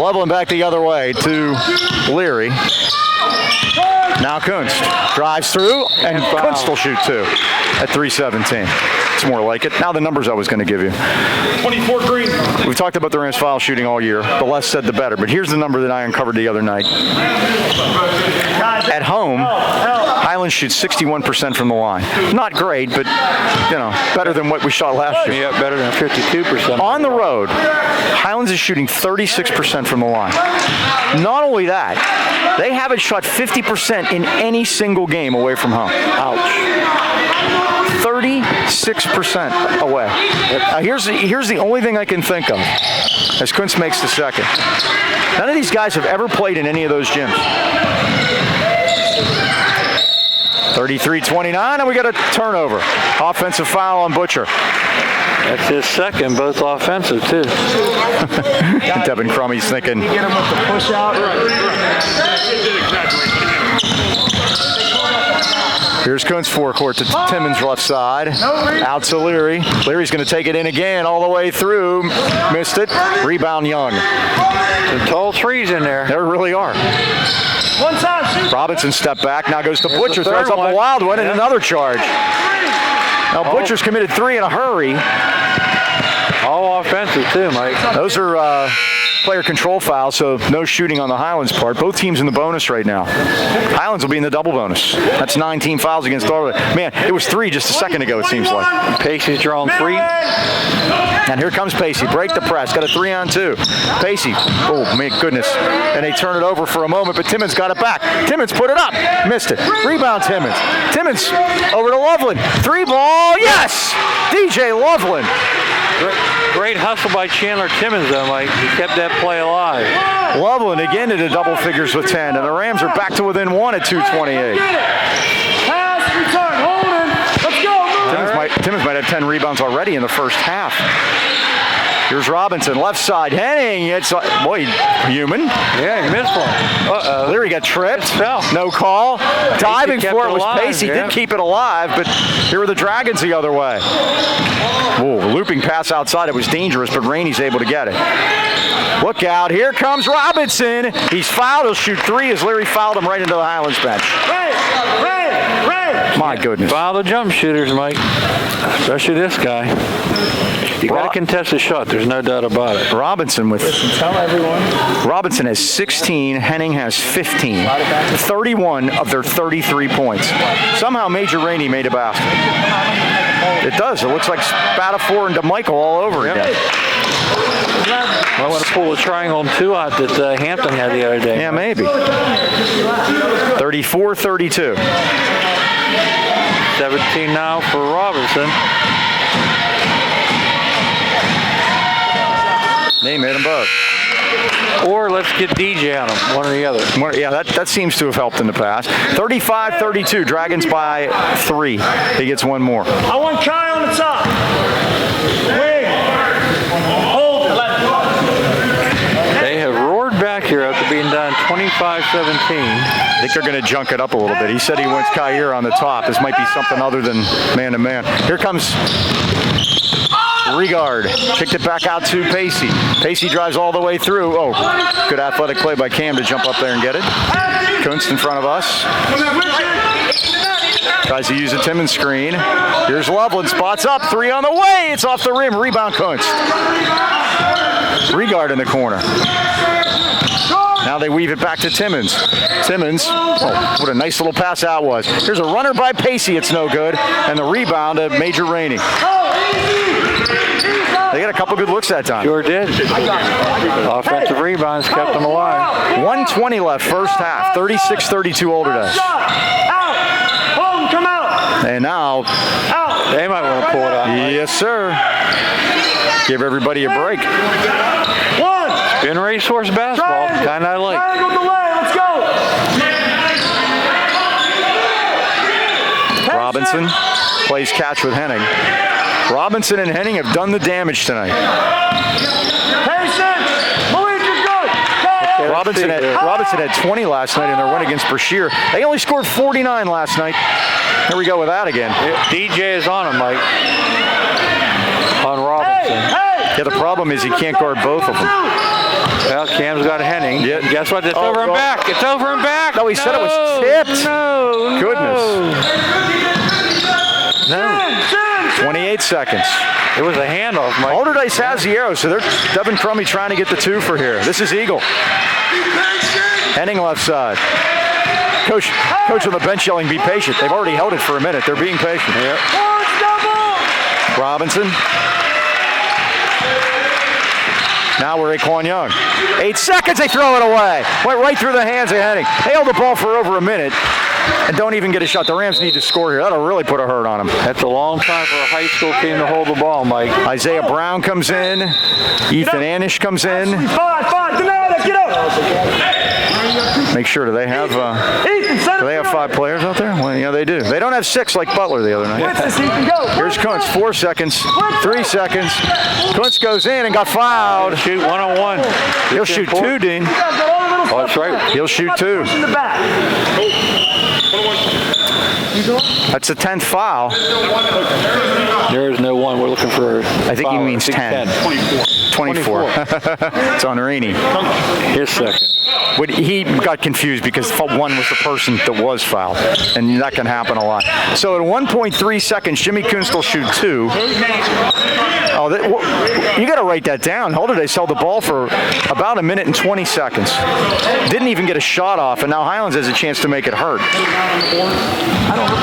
Speaker 1: Loveland back the other way to Leary. Now Kunst drives through, and Kunst will shoot 2 at 3:17. It's more like it. Now the numbers I was going to give you.
Speaker 3: 24 green.
Speaker 1: We've talked about the Rams foul shooting all year. The less said, the better. But here's the number that I uncovered the other night. At home, Highlands shoots 61% from the line. Not great, but, better than what we shot last year.
Speaker 2: Yeah, better than 52%.
Speaker 1: On the road, Highlands is shooting 36% from the line. Not only that, they haven't shot 50% in any single game away from home.
Speaker 2: Ouch.
Speaker 1: 36% away. Here's the only thing I can think of as Kunst makes the second. None of these guys have ever played in any of those gyms. 33-29, and we got a turnover. Offensive foul on Butcher.
Speaker 2: That's his second, both offensive, too.
Speaker 1: Devin Crummey's thinking.
Speaker 3: Get him with the push out.
Speaker 1: Here's Kunst forecourt to Timmons left side. Out to Leary. Leary's going to take it in again all the way through. Missed it. Rebound Young.
Speaker 2: Some tall threes in there.
Speaker 1: There really are.
Speaker 3: One time.
Speaker 1: Robinson stepped back. Now goes to
Speaker 2: There's
Speaker 1: Butcher.
Speaker 2: the third
Speaker 1: Throws up
Speaker 2: one.
Speaker 1: a wild one and
Speaker 2: Yeah.
Speaker 1: another charge. Now Butcher's committed 3 in a hurry.
Speaker 2: All offensive, too, Mike.
Speaker 1: Those are player control fouls, so no shooting on the Highlands part. Both teams in the bonus right now. Highlands will be in the double bonus. That's 19 fouls against Allderdice. Man, it was 3 just a second ago, it seems like.
Speaker 2: Pacey's drawn 3.
Speaker 1: And here comes Pacey. Break the press. Got a 3-on-2. Pacey. Oh, my goodness. And they turn it over for a moment, but Timmons got it back. Timmons put it up. Missed it. Rebound Timmons. Timmons over to Loveland. 3 ball. Yes! DJ Loveland.
Speaker 2: Great hustle by Chandler Timmons, though, Mike. He kept that play alive.
Speaker 1: Loveland again into double figures with 10, and the Rams are back to within 1 at 2:28.
Speaker 3: Pass, return, holding. Let's go.
Speaker 1: Timmons might have 10 rebounds already in the first half. Here's Robinson, left side, Henning. It's human.
Speaker 2: Yeah, he missed one. Uh-oh.
Speaker 1: Leary got tripped.
Speaker 2: Fell.
Speaker 1: No call. Diving
Speaker 2: kept
Speaker 1: for
Speaker 2: it
Speaker 1: it was
Speaker 2: alive,
Speaker 1: Pacey.
Speaker 2: yeah.
Speaker 1: Did keep it alive, but here were the Dragons the other way. Whoa, looping pass outside. It was dangerous, but Rainey's able to get it. Look out. Here comes Robinson. He's fouled. He'll shoot 3 as Leary fouled him right into the Highlands bench.
Speaker 3: Ray.
Speaker 1: My goodness.
Speaker 2: Foul the jump shooters, Mike. Especially this guy. You got to contest the shot. There's no doubt about it.
Speaker 1: Robinson with...
Speaker 3: Tell everyone.
Speaker 1: Robinson has 16. Henning has 15. 31 of their 33 points. Somehow Major Rainey made a basket. It does. It looks like Spatafor and DeMichael all over again.
Speaker 2: I want to pull a triangle and 2 out that Hampton had the other day.
Speaker 1: Yeah, maybe. 34-32.
Speaker 2: 17 now for Robinson.
Speaker 1: They made them both.
Speaker 2: Or let's get DJ on them, one or the other.
Speaker 1: Yeah, that seems to have helped in the past. 35-32, Dragons by 3. He gets one more.
Speaker 3: I want Kai on the top. Wing. Hold it.
Speaker 2: They have roared back here after being down 25-17.
Speaker 1: I think they're going to junk it up a little bit. He said he wants Kyer on the top. This might be something other than man-to-man. Here comes Regard. Kicked it back out to Pacey. Pacey drives all the way through. Oh, good athletic play by Cam to jump up there and get it. Kunst in front of us. Tries to use a Timmons screen. Here's Loveland. Spots up. 3 on the way. It's off the rim. Rebound Kunst. Regard in the corner. Now they weave it back to Timmons. Timmons, oh, what a nice little pass out was. Here's a runner by Pacey, it's no good. And the rebound of Major Rainey. They got a couple good looks that time.
Speaker 2: Sure did. Offensive rebounds kept them alive.
Speaker 1: 1:20 left, first half. 36-32 Allderdice.
Speaker 3: Out. Hold, come out.
Speaker 1: And now,
Speaker 2: They might want to pull it out.
Speaker 1: yes sir. Give everybody a break.
Speaker 3: One.
Speaker 2: Spin racehorse basketball, kind I like.
Speaker 3: Triangle delay. Let's go.
Speaker 1: Robinson plays catch with Henning. Robinson and Henning have done the damage tonight.
Speaker 3: Patience. Believe you're good. Okay.
Speaker 1: Robinson had 20 last night in their win against Brashear. They only scored 49 last night. Here we go with that again.
Speaker 2: DJ is on him, Mike. On Robinson.
Speaker 1: Yeah, the problem is he can't guard both of them.
Speaker 2: Well, Cam's got Henning.
Speaker 1: Yeah.
Speaker 2: Guess what? It's over and back. It's over and back.
Speaker 1: No, he said it was tipped.
Speaker 2: No.
Speaker 1: Goodness.
Speaker 2: No.
Speaker 1: 28 seconds.
Speaker 2: It was a handoff, Mike.
Speaker 1: Allderdice has the arrow, so they're Devin Crummy trying to get the 2 for here. This is Eagle. Henning left side. Coach on the bench yelling, be patient. They've already held it for a minute. They're being patient.
Speaker 2: Yep.
Speaker 1: Robinson. Now we're Aquan Young. 8 seconds, they throw it away. Went right through the hands of Henning. They held the ball for over a minute and don't even get a shot. The Rams need to score here. That'll really put a hurt on them.
Speaker 2: That's a long time for a high school team to hold the ball, Mike.
Speaker 1: Isaiah Brown comes in. Ethan Anish comes in.
Speaker 3: Five. Deny that. Get up.
Speaker 1: Make sure, do they have 5 players out there? Well, yeah, they do. They don't have 6 like Butler the other night. Here's Kuntz, 4 seconds, 3 seconds. Kuntz goes in and got fouled.
Speaker 2: Shoot 1-on-1.
Speaker 1: He'll shoot 2, Dean.
Speaker 2: Oh, that's right.
Speaker 1: He'll shoot 2.
Speaker 3: In the back.
Speaker 1: That's the 10th foul.
Speaker 2: There is no 1. We're looking for
Speaker 1: I think he means 10. 24. It's on Rainey.
Speaker 2: His second.
Speaker 1: But he got confused because 1 was the person that was fouled, and that can happen a lot. So at 1.3 seconds, Jimmy Kunst will shoot 2. Oh, you got to write that down. Allderdice held the ball for about 1 minute and 20 seconds. Didn't even get a shot off, and now Highlands has a chance to make it hurt.
Speaker 4: I don't know.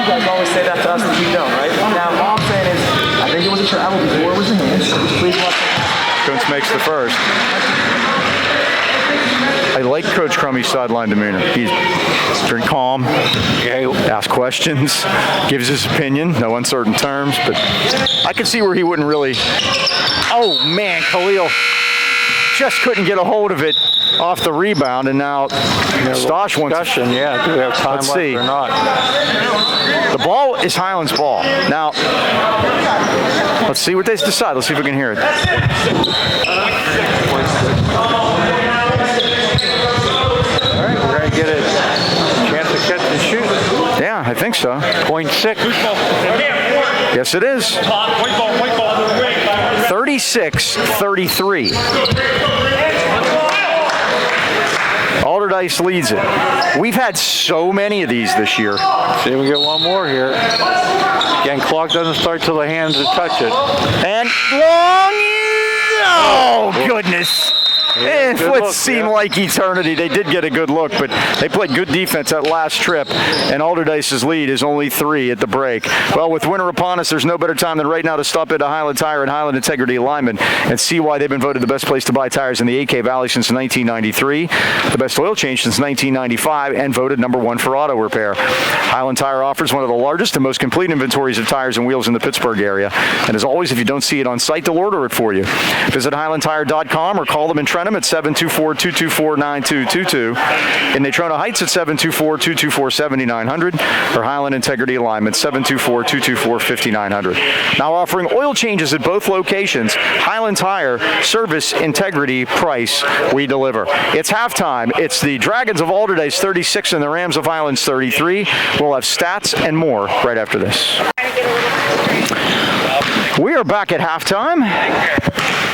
Speaker 4: You guys always say that to us, and we don't, right? Now, all I'm saying is, I think it was a travel before it was a hands. Please watch that.
Speaker 1: Kunst makes the first. I like Coach Crummy's sideline demeanor. He's very calm, asks questions, gives his opinion, no uncertain terms, but I could see where he wouldn't really. Oh man, Khalil just couldn't get a hold of it off the rebound, and now Stosh wants.
Speaker 2: Discussion, yeah. Do we have time
Speaker 1: Let's
Speaker 2: left
Speaker 1: see.
Speaker 2: or not?
Speaker 1: The ball is Highlands' ball. Now, let's see what they decide. Let's see if we can hear it.
Speaker 2: Get a chance to catch and shoot.
Speaker 1: Yeah, I think so.
Speaker 2: 0.6.
Speaker 1: Yes, it is. 36-33. Allderdice leads it. We've had so many of these this year.
Speaker 2: See if we get one more here. Again, clock doesn't start till the hands that touch it.
Speaker 1: And long. Oh, goodness. And
Speaker 2: good
Speaker 1: what
Speaker 2: look,
Speaker 1: seemed
Speaker 2: yeah.
Speaker 1: like eternity, they did get a good look, but they played good defense that last trip, and Allderdice's lead is only 3 at the break. Well, with winter upon us, there's no better time than right now to stop into Highland Tire and Highland Integrity Alignment and see why they've been voted the best place to buy tires in the AK Valley since 1993, the best oil change since 1995, and voted #1 for auto repair. Highland Tire offers one of the largest and most complete inventories of tires and wheels in the Pittsburgh area. And as always, if you don't see it on site, they'll order it for you. Visit highlandtire.com or call them in Trenton at 724-224-9222. In Natrona Heights at 724-224-7900 or Highland Integrity Alignment 724-224-5900. Now offering oil changes at both locations. Highland Tire, service, integrity, price, we deliver. It's halftime. It's the Dragons of Allderdice 36 and the Rams of Highlands 33. We'll have stats and more right after this. We are back at halftime,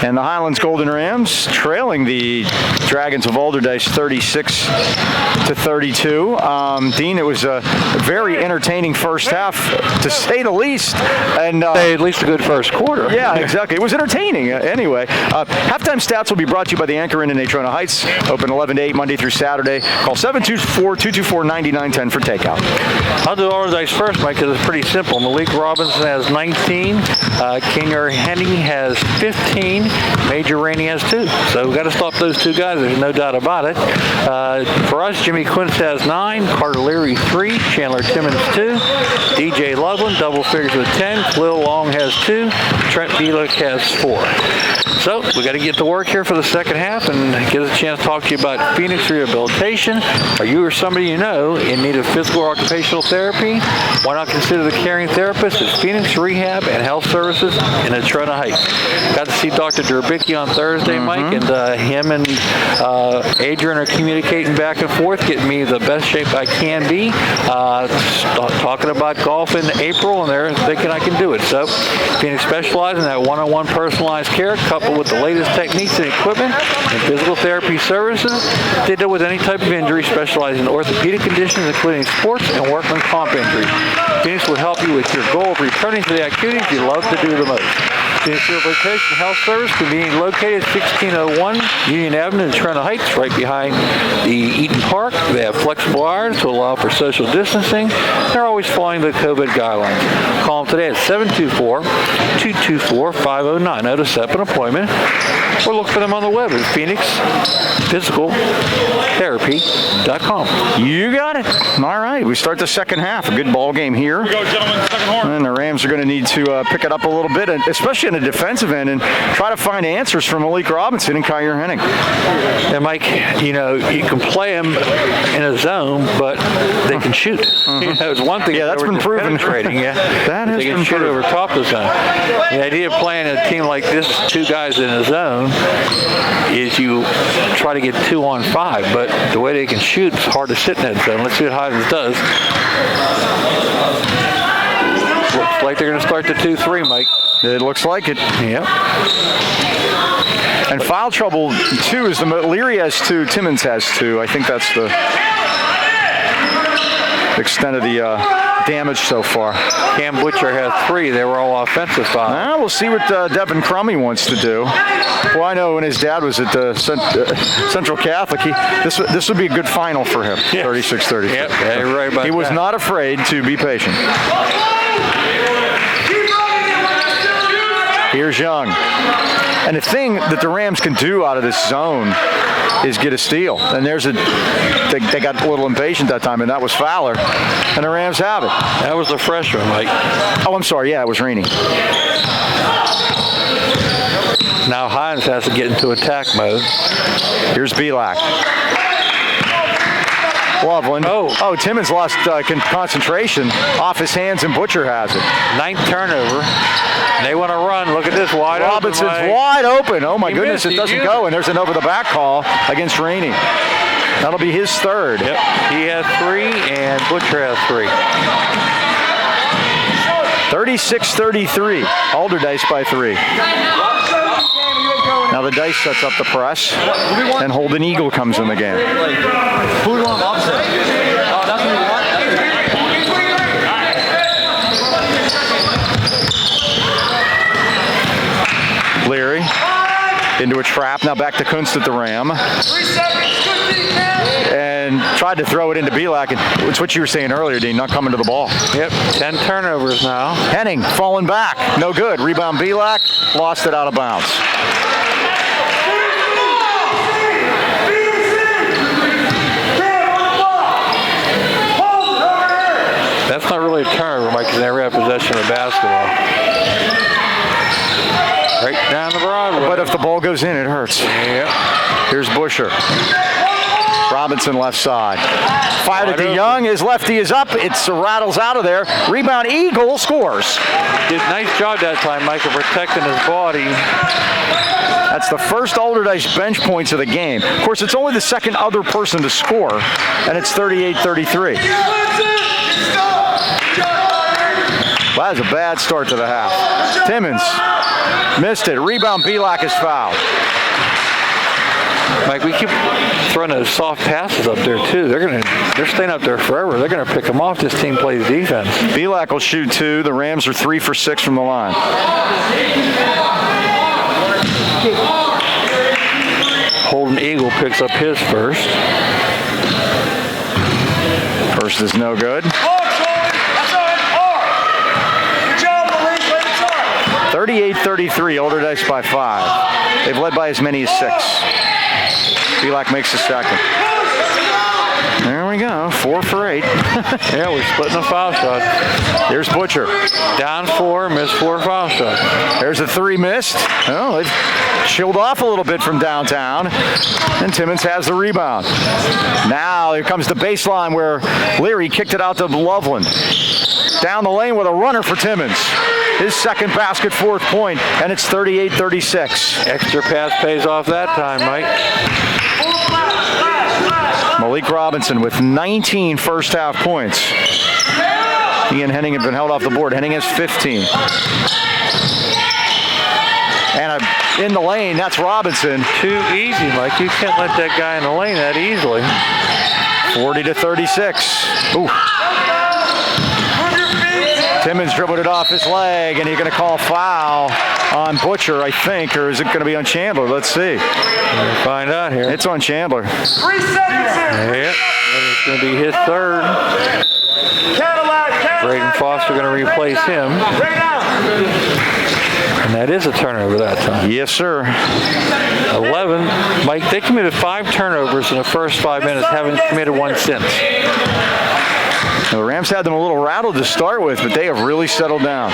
Speaker 1: and the Highlands Golden Rams trailing the Dragons of Allderdice 36-32. Dean, it was a very entertaining first half, to say the least. And
Speaker 2: At least a good first quarter.
Speaker 1: yeah, exactly. It was entertaining. Anyway, halftime stats will be brought to you by the Anchor Inn in Natrona Heights. Open 11 to 8 Monday through Saturday. Call 724-224-9910 for takeout.
Speaker 2: I'll do Allderdice first, Mike, because it's pretty simple. Malik Robinson has 19. Kinger Henning has 15. Major Rainey has 2. So we've got to stop those 2 guys. There's no doubt about it. For us, Jimmy Quince has 9. Carter Leary 3. Chandler Timmons 2. DJ Loveland, double figures with 10. Khalil Long has 2. Trent Pavlik has 4. So we got to get to work here for the second half and get us a chance to talk to you about Phoenix Rehabilitation. Are you or somebody you know in need of physical or occupational therapy? Why not consider the caring therapist at Phoenix Rehab and Health Services in Natrona Heights? Got to see Dr. Durbicki on Thursday, Mike, and him and Adrian are communicating back and forth, getting me the best shape I can be. Talking about golf in April, and they're thinking I can do it. So Phoenix specializes in that one-on-one personalized care, coupled with the latest techniques and equipment and physical therapy services. They deal with any type of injury, specializing in orthopedic conditions, including sports and workman comp injuries. Phoenix will help you with your goal of returning to the activities you love to do the most. Phoenix Rehabilitation Health Service, conveniently located at 1601 Union Avenue in Natrona Heights, right behind the Eaton Park. They have flexible hours to allow for social distancing. They're always following the COVID guidelines. Call them today at 724-224-5090 to set up an appointment, or look for them on the web at phoenixphysicaltherapy.com.
Speaker 1: You got it. All right, we start the second half. A good ball game here.
Speaker 3: Here we go, gentlemen. Second horn.
Speaker 1: And the Rams are going to need to pick it up a little bit, and especially in the defensive end, and try to find answers from Malik Robinson and Kyrie Henning.
Speaker 2: And Mike, you know, you can play them in a zone, but they can shoot. You know, it's one thing.
Speaker 1: Yeah, that's
Speaker 2: if they were
Speaker 1: been
Speaker 2: just
Speaker 1: proven.
Speaker 2: penetrating, yeah.
Speaker 1: That has
Speaker 2: they can
Speaker 1: been
Speaker 2: shoot
Speaker 1: proven.
Speaker 2: over top of the zone. The idea of playing a team like this, 2 guys in a zone, is you try to get 2 on 5, but the way they can shoot, it's hard to sit in that zone. Let's see what Highlands does. Looks like they're going to start the 2-3, Mike.
Speaker 1: It looks like it.
Speaker 2: Yep.
Speaker 1: And foul trouble, 2 is the Leary has 2, Timmons has 2. I think that's the extent of the damage so far.
Speaker 2: Cam Butcher has 3. They were all offensive fouls.
Speaker 1: Now we'll see what Devin Crummy wants to do. Well, I know when his dad was at Central Catholic, this would be a good final for him, 36-33.
Speaker 2: Yep, yeah, you're right about
Speaker 1: He was
Speaker 2: that.
Speaker 1: not afraid to be patient. Here's Young. And the thing that the Rams can do out of this zone is get a steal. And there's they got a little impatient that time, and that was Fowler. And the Rams have it.
Speaker 2: That was the freshman, Mike.
Speaker 1: Oh, I'm sorry. Yeah, it was Rainey.
Speaker 2: Now Hines has to get into attack mode.
Speaker 1: Here's Belak. Loveland. Oh, Timmons lost concentration off his hands, and Butcher has it.
Speaker 2: 9th turnover. They want to run. Look at this wide
Speaker 1: Robinson's
Speaker 2: open. Robinson's
Speaker 1: wide open. Oh, my
Speaker 2: He
Speaker 1: goodness,
Speaker 2: missed.
Speaker 1: it
Speaker 2: He
Speaker 1: doesn't
Speaker 2: used
Speaker 1: go.
Speaker 2: it.
Speaker 1: And there's an over-the-back call against Rainey. That'll be his 3rd.
Speaker 2: Yep. He has 3, and Butcher has 3.
Speaker 1: 36-33. Allderdice by 3. Now the Dice sets up the press, and Holden Eagle comes in the game.
Speaker 4: Who do you want opposite? Oh, that's what you want?
Speaker 1: Leary into a trap. Now back to Kunst at the ram.
Speaker 3: 3 seconds. Good defense.
Speaker 1: And tried to throw it into Pavlik. And it's what you were saying earlier, Dean, not coming to the ball.
Speaker 2: Yep, 10 turnovers now.
Speaker 1: Henning falling back. No good. Rebound Pavlik. Lost it out of bounds.
Speaker 2: That's not really a turnover, Mike, because they never have possession of the basketball. Right down the Broadway.
Speaker 1: But if the ball goes in, it hurts.
Speaker 2: Yep.
Speaker 1: Here's Busher. Robinson left side. Fired it to
Speaker 2: open.
Speaker 1: Young. His lefty is up. It rattles out of there. Rebound Eagle scores.
Speaker 2: Did a nice job that time, Mike, of protecting his body.
Speaker 1: That's the first Allderdice bench points of the game. Of course, it's only the second other person to score, and it's 38-33. Well, that was a bad start to the half. Timmons missed it. Rebound Pavlik is fouled.
Speaker 2: Mike, we keep throwing those soft passes up there too. They're staying up there forever. They're gonna pick them off. This team plays defense.
Speaker 1: Pavlik will shoot 2. The Rams are 3 for 6 from the line.
Speaker 2: Holden Eagle picks up his first.
Speaker 1: First is no good.
Speaker 3: That's all right. Good job, Malik. Play the shot.
Speaker 1: 38-33, Allderdice by 5. They've led by as many as 6. Pavlik makes the second. There we go, 4 for 8.
Speaker 2: Yeah, we're splitting a foul shot.
Speaker 1: Here's Butcher.
Speaker 2: Down 4, missed 4 foul shots.
Speaker 1: There's a 3 missed. Oh, they've chilled off a little bit from downtown. And Timmons has the rebound. Now here comes the baseline where Leary kicked it out to Loveland. Down the lane with a runner for Timmons. His second basket, 4th point, and it's 38-36.
Speaker 2: Extra pass pays off that time, Mike.
Speaker 1: Malik Robinson with 19 first half points. He and Henning have been held off the board. Henning has 15. And in the lane, that's Robinson.
Speaker 2: Too easy, Mike. You can't let that guy in the lane that easily.
Speaker 1: 40-36. Ooh. Timmons dribbled it off his leg, and you're going to call foul on Butcher, I think, or is it going to be on Chandler? Let's see.
Speaker 2: We'll find out here.
Speaker 1: It's on Chandler.
Speaker 3: 3 seconds here.
Speaker 2: Yep, and it's going to be his third.
Speaker 3: Cadillac.
Speaker 2: Braden Foster going to replace him.
Speaker 3: Right now.
Speaker 2: And that is a turnover that time.
Speaker 1: Yes, sir.
Speaker 2: 11. Mike, they committed 5 turnovers in the first 5 minutes, haven't committed one since.
Speaker 1: The Rams had them a little rattled to start with, but they have really settled down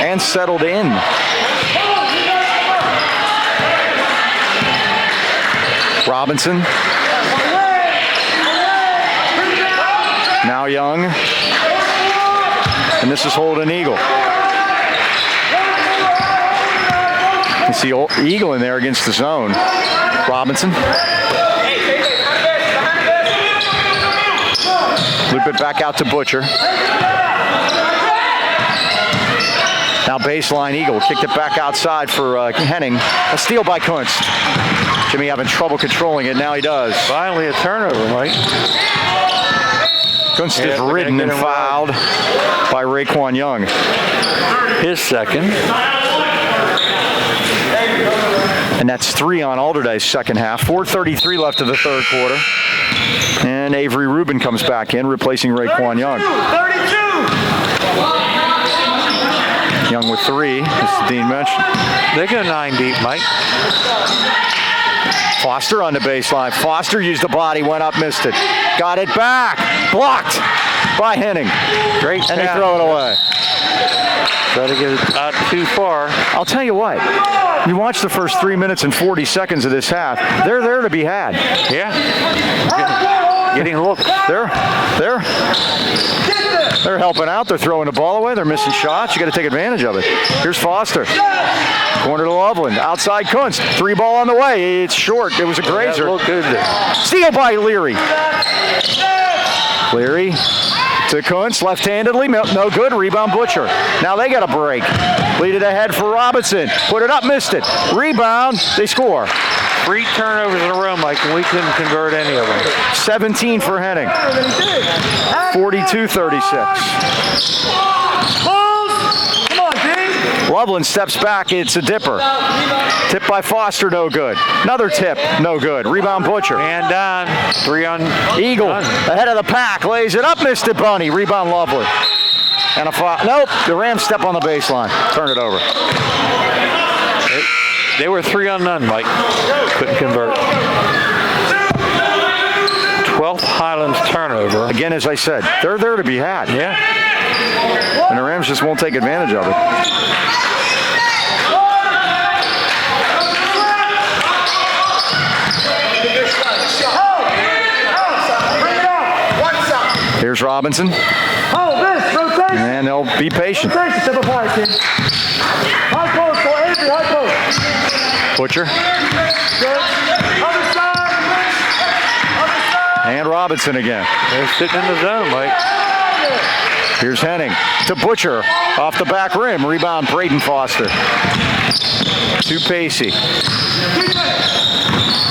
Speaker 1: and settled in. Robinson. Now Young. And this is Holden Eagle. You see Eagle in there against the zone. Robinson. Loop it back out to Butcher. Now baseline Eagle. Kicked it back outside for Henning. A steal by Kunst. Jimmy having trouble controlling it. Now he does.
Speaker 2: Finally a turnover, Mike.
Speaker 1: Kunst is ridden and fouled by Raekwon Young.
Speaker 2: His second.
Speaker 1: And that's 3 on Allderdice second half. 4:33 left of the third quarter. And Avery Rubin comes back in, replacing Raekwon Young.
Speaker 3: 32.
Speaker 1: Young with 3, as Dean mentioned.
Speaker 2: They go 9 deep, Mike.
Speaker 1: Foster on the baseline. Foster used the body, went up, missed it. Got it back. Blocked by Henning.
Speaker 2: Great
Speaker 1: And they
Speaker 2: pass.
Speaker 1: throw it away.
Speaker 2: Try to get it out too far.
Speaker 1: I'll tell you what. You watch the first 3 minutes and 40 seconds of this half. They're there to be had.
Speaker 2: Yeah. Getting looks.
Speaker 1: They're helping out. They're throwing the ball away. They're missing shots. You got to take advantage of it. Here's Foster. Corner to Loveland. Outside Kunst. 3 ball on the way. It's short. It was a grazer.
Speaker 2: Look good there.
Speaker 1: Steal by Leary. Leary to Kunst. Left-handedly. No good. Rebound Butcher. Now they got a break. Lead it ahead for Robinson. Put it up. Missed it. Rebound. They score.
Speaker 2: 3 turnovers in a row, Mike, and we couldn't convert any of them.
Speaker 1: 17 for Henning. 42-36.
Speaker 3: Come on, D.
Speaker 1: Loveland steps back. It's a dipper. Tip by Foster, no good. Another tip, no good. Rebound Butcher.
Speaker 2: And down. 3 on
Speaker 1: Eagle
Speaker 2: none.
Speaker 1: ahead of the pack. Lays it up. Missed it, Bunny. Rebound Loveland. And a foul. Nope. The Rams step on the baseline. Turn it over.
Speaker 2: They were 3 on none, Mike. Couldn't convert. 12th Highlands turnover.
Speaker 1: Again, as I said, they're there to be had.
Speaker 2: Yeah.
Speaker 1: And the Rams just won't take advantage of it. Here's Robinson.
Speaker 3: Oh, this, rotation.
Speaker 1: And they'll be patient.
Speaker 3: Rotation, step apart, kid. High post, go Avery, high post.
Speaker 1: Butcher.
Speaker 3: Good. Other side. Other side.
Speaker 1: And Robinson again.
Speaker 2: They're sitting in the zone, Mike.
Speaker 1: Here's Henning to Butcher. Off the back rim. Rebound, Braden Foster. To Pacey.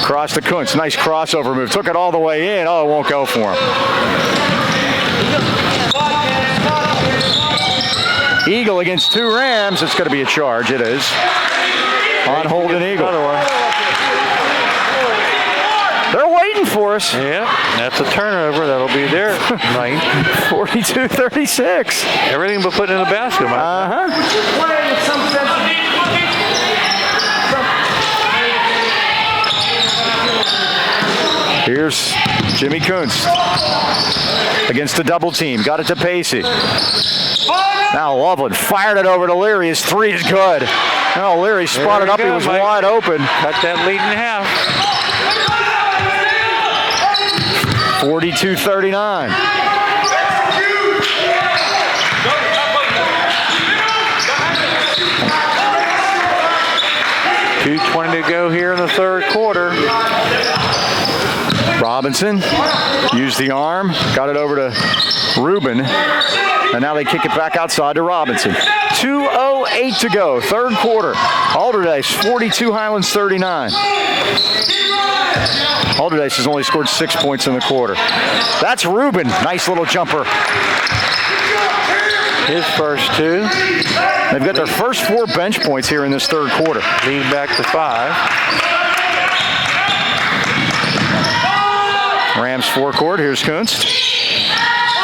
Speaker 1: Cross to Kuntz. Nice crossover move. Took it all the way in. Oh, it won't go for him. Eagle against 2 Rams. It's going to be a charge. It is. On Holden Eagle.
Speaker 2: Another one.
Speaker 1: They're waiting for us.
Speaker 2: Yeah, that's a turnover. That'll be there.
Speaker 1: 42-36.
Speaker 2: Everything but putting in the basket, Mike.
Speaker 1: Here's Jimmy Kuntz against the double team. Got it to Pacey. Now Loveland fired it over to Leary. His 3 is good. Oh, Leary spotted up. He was
Speaker 2: Mike.
Speaker 1: wide open.
Speaker 2: Cut that lead in half.
Speaker 1: 42-39.
Speaker 2: .220 to go here in the third quarter.
Speaker 1: Robinson used the arm. Got it over to Rubin. And now they kick it back outside to Robinson. 2:08 to go. Third quarter. Allderdice 42, Highlands 39. Allderdice has only scored 6 points in the quarter. That's Rubin. Nice little jumper.
Speaker 2: His first 2.
Speaker 1: They've got their first 4 bench points here in this third quarter.
Speaker 2: Lead back to 5.
Speaker 1: Rams forecourt. Here's Kuntz.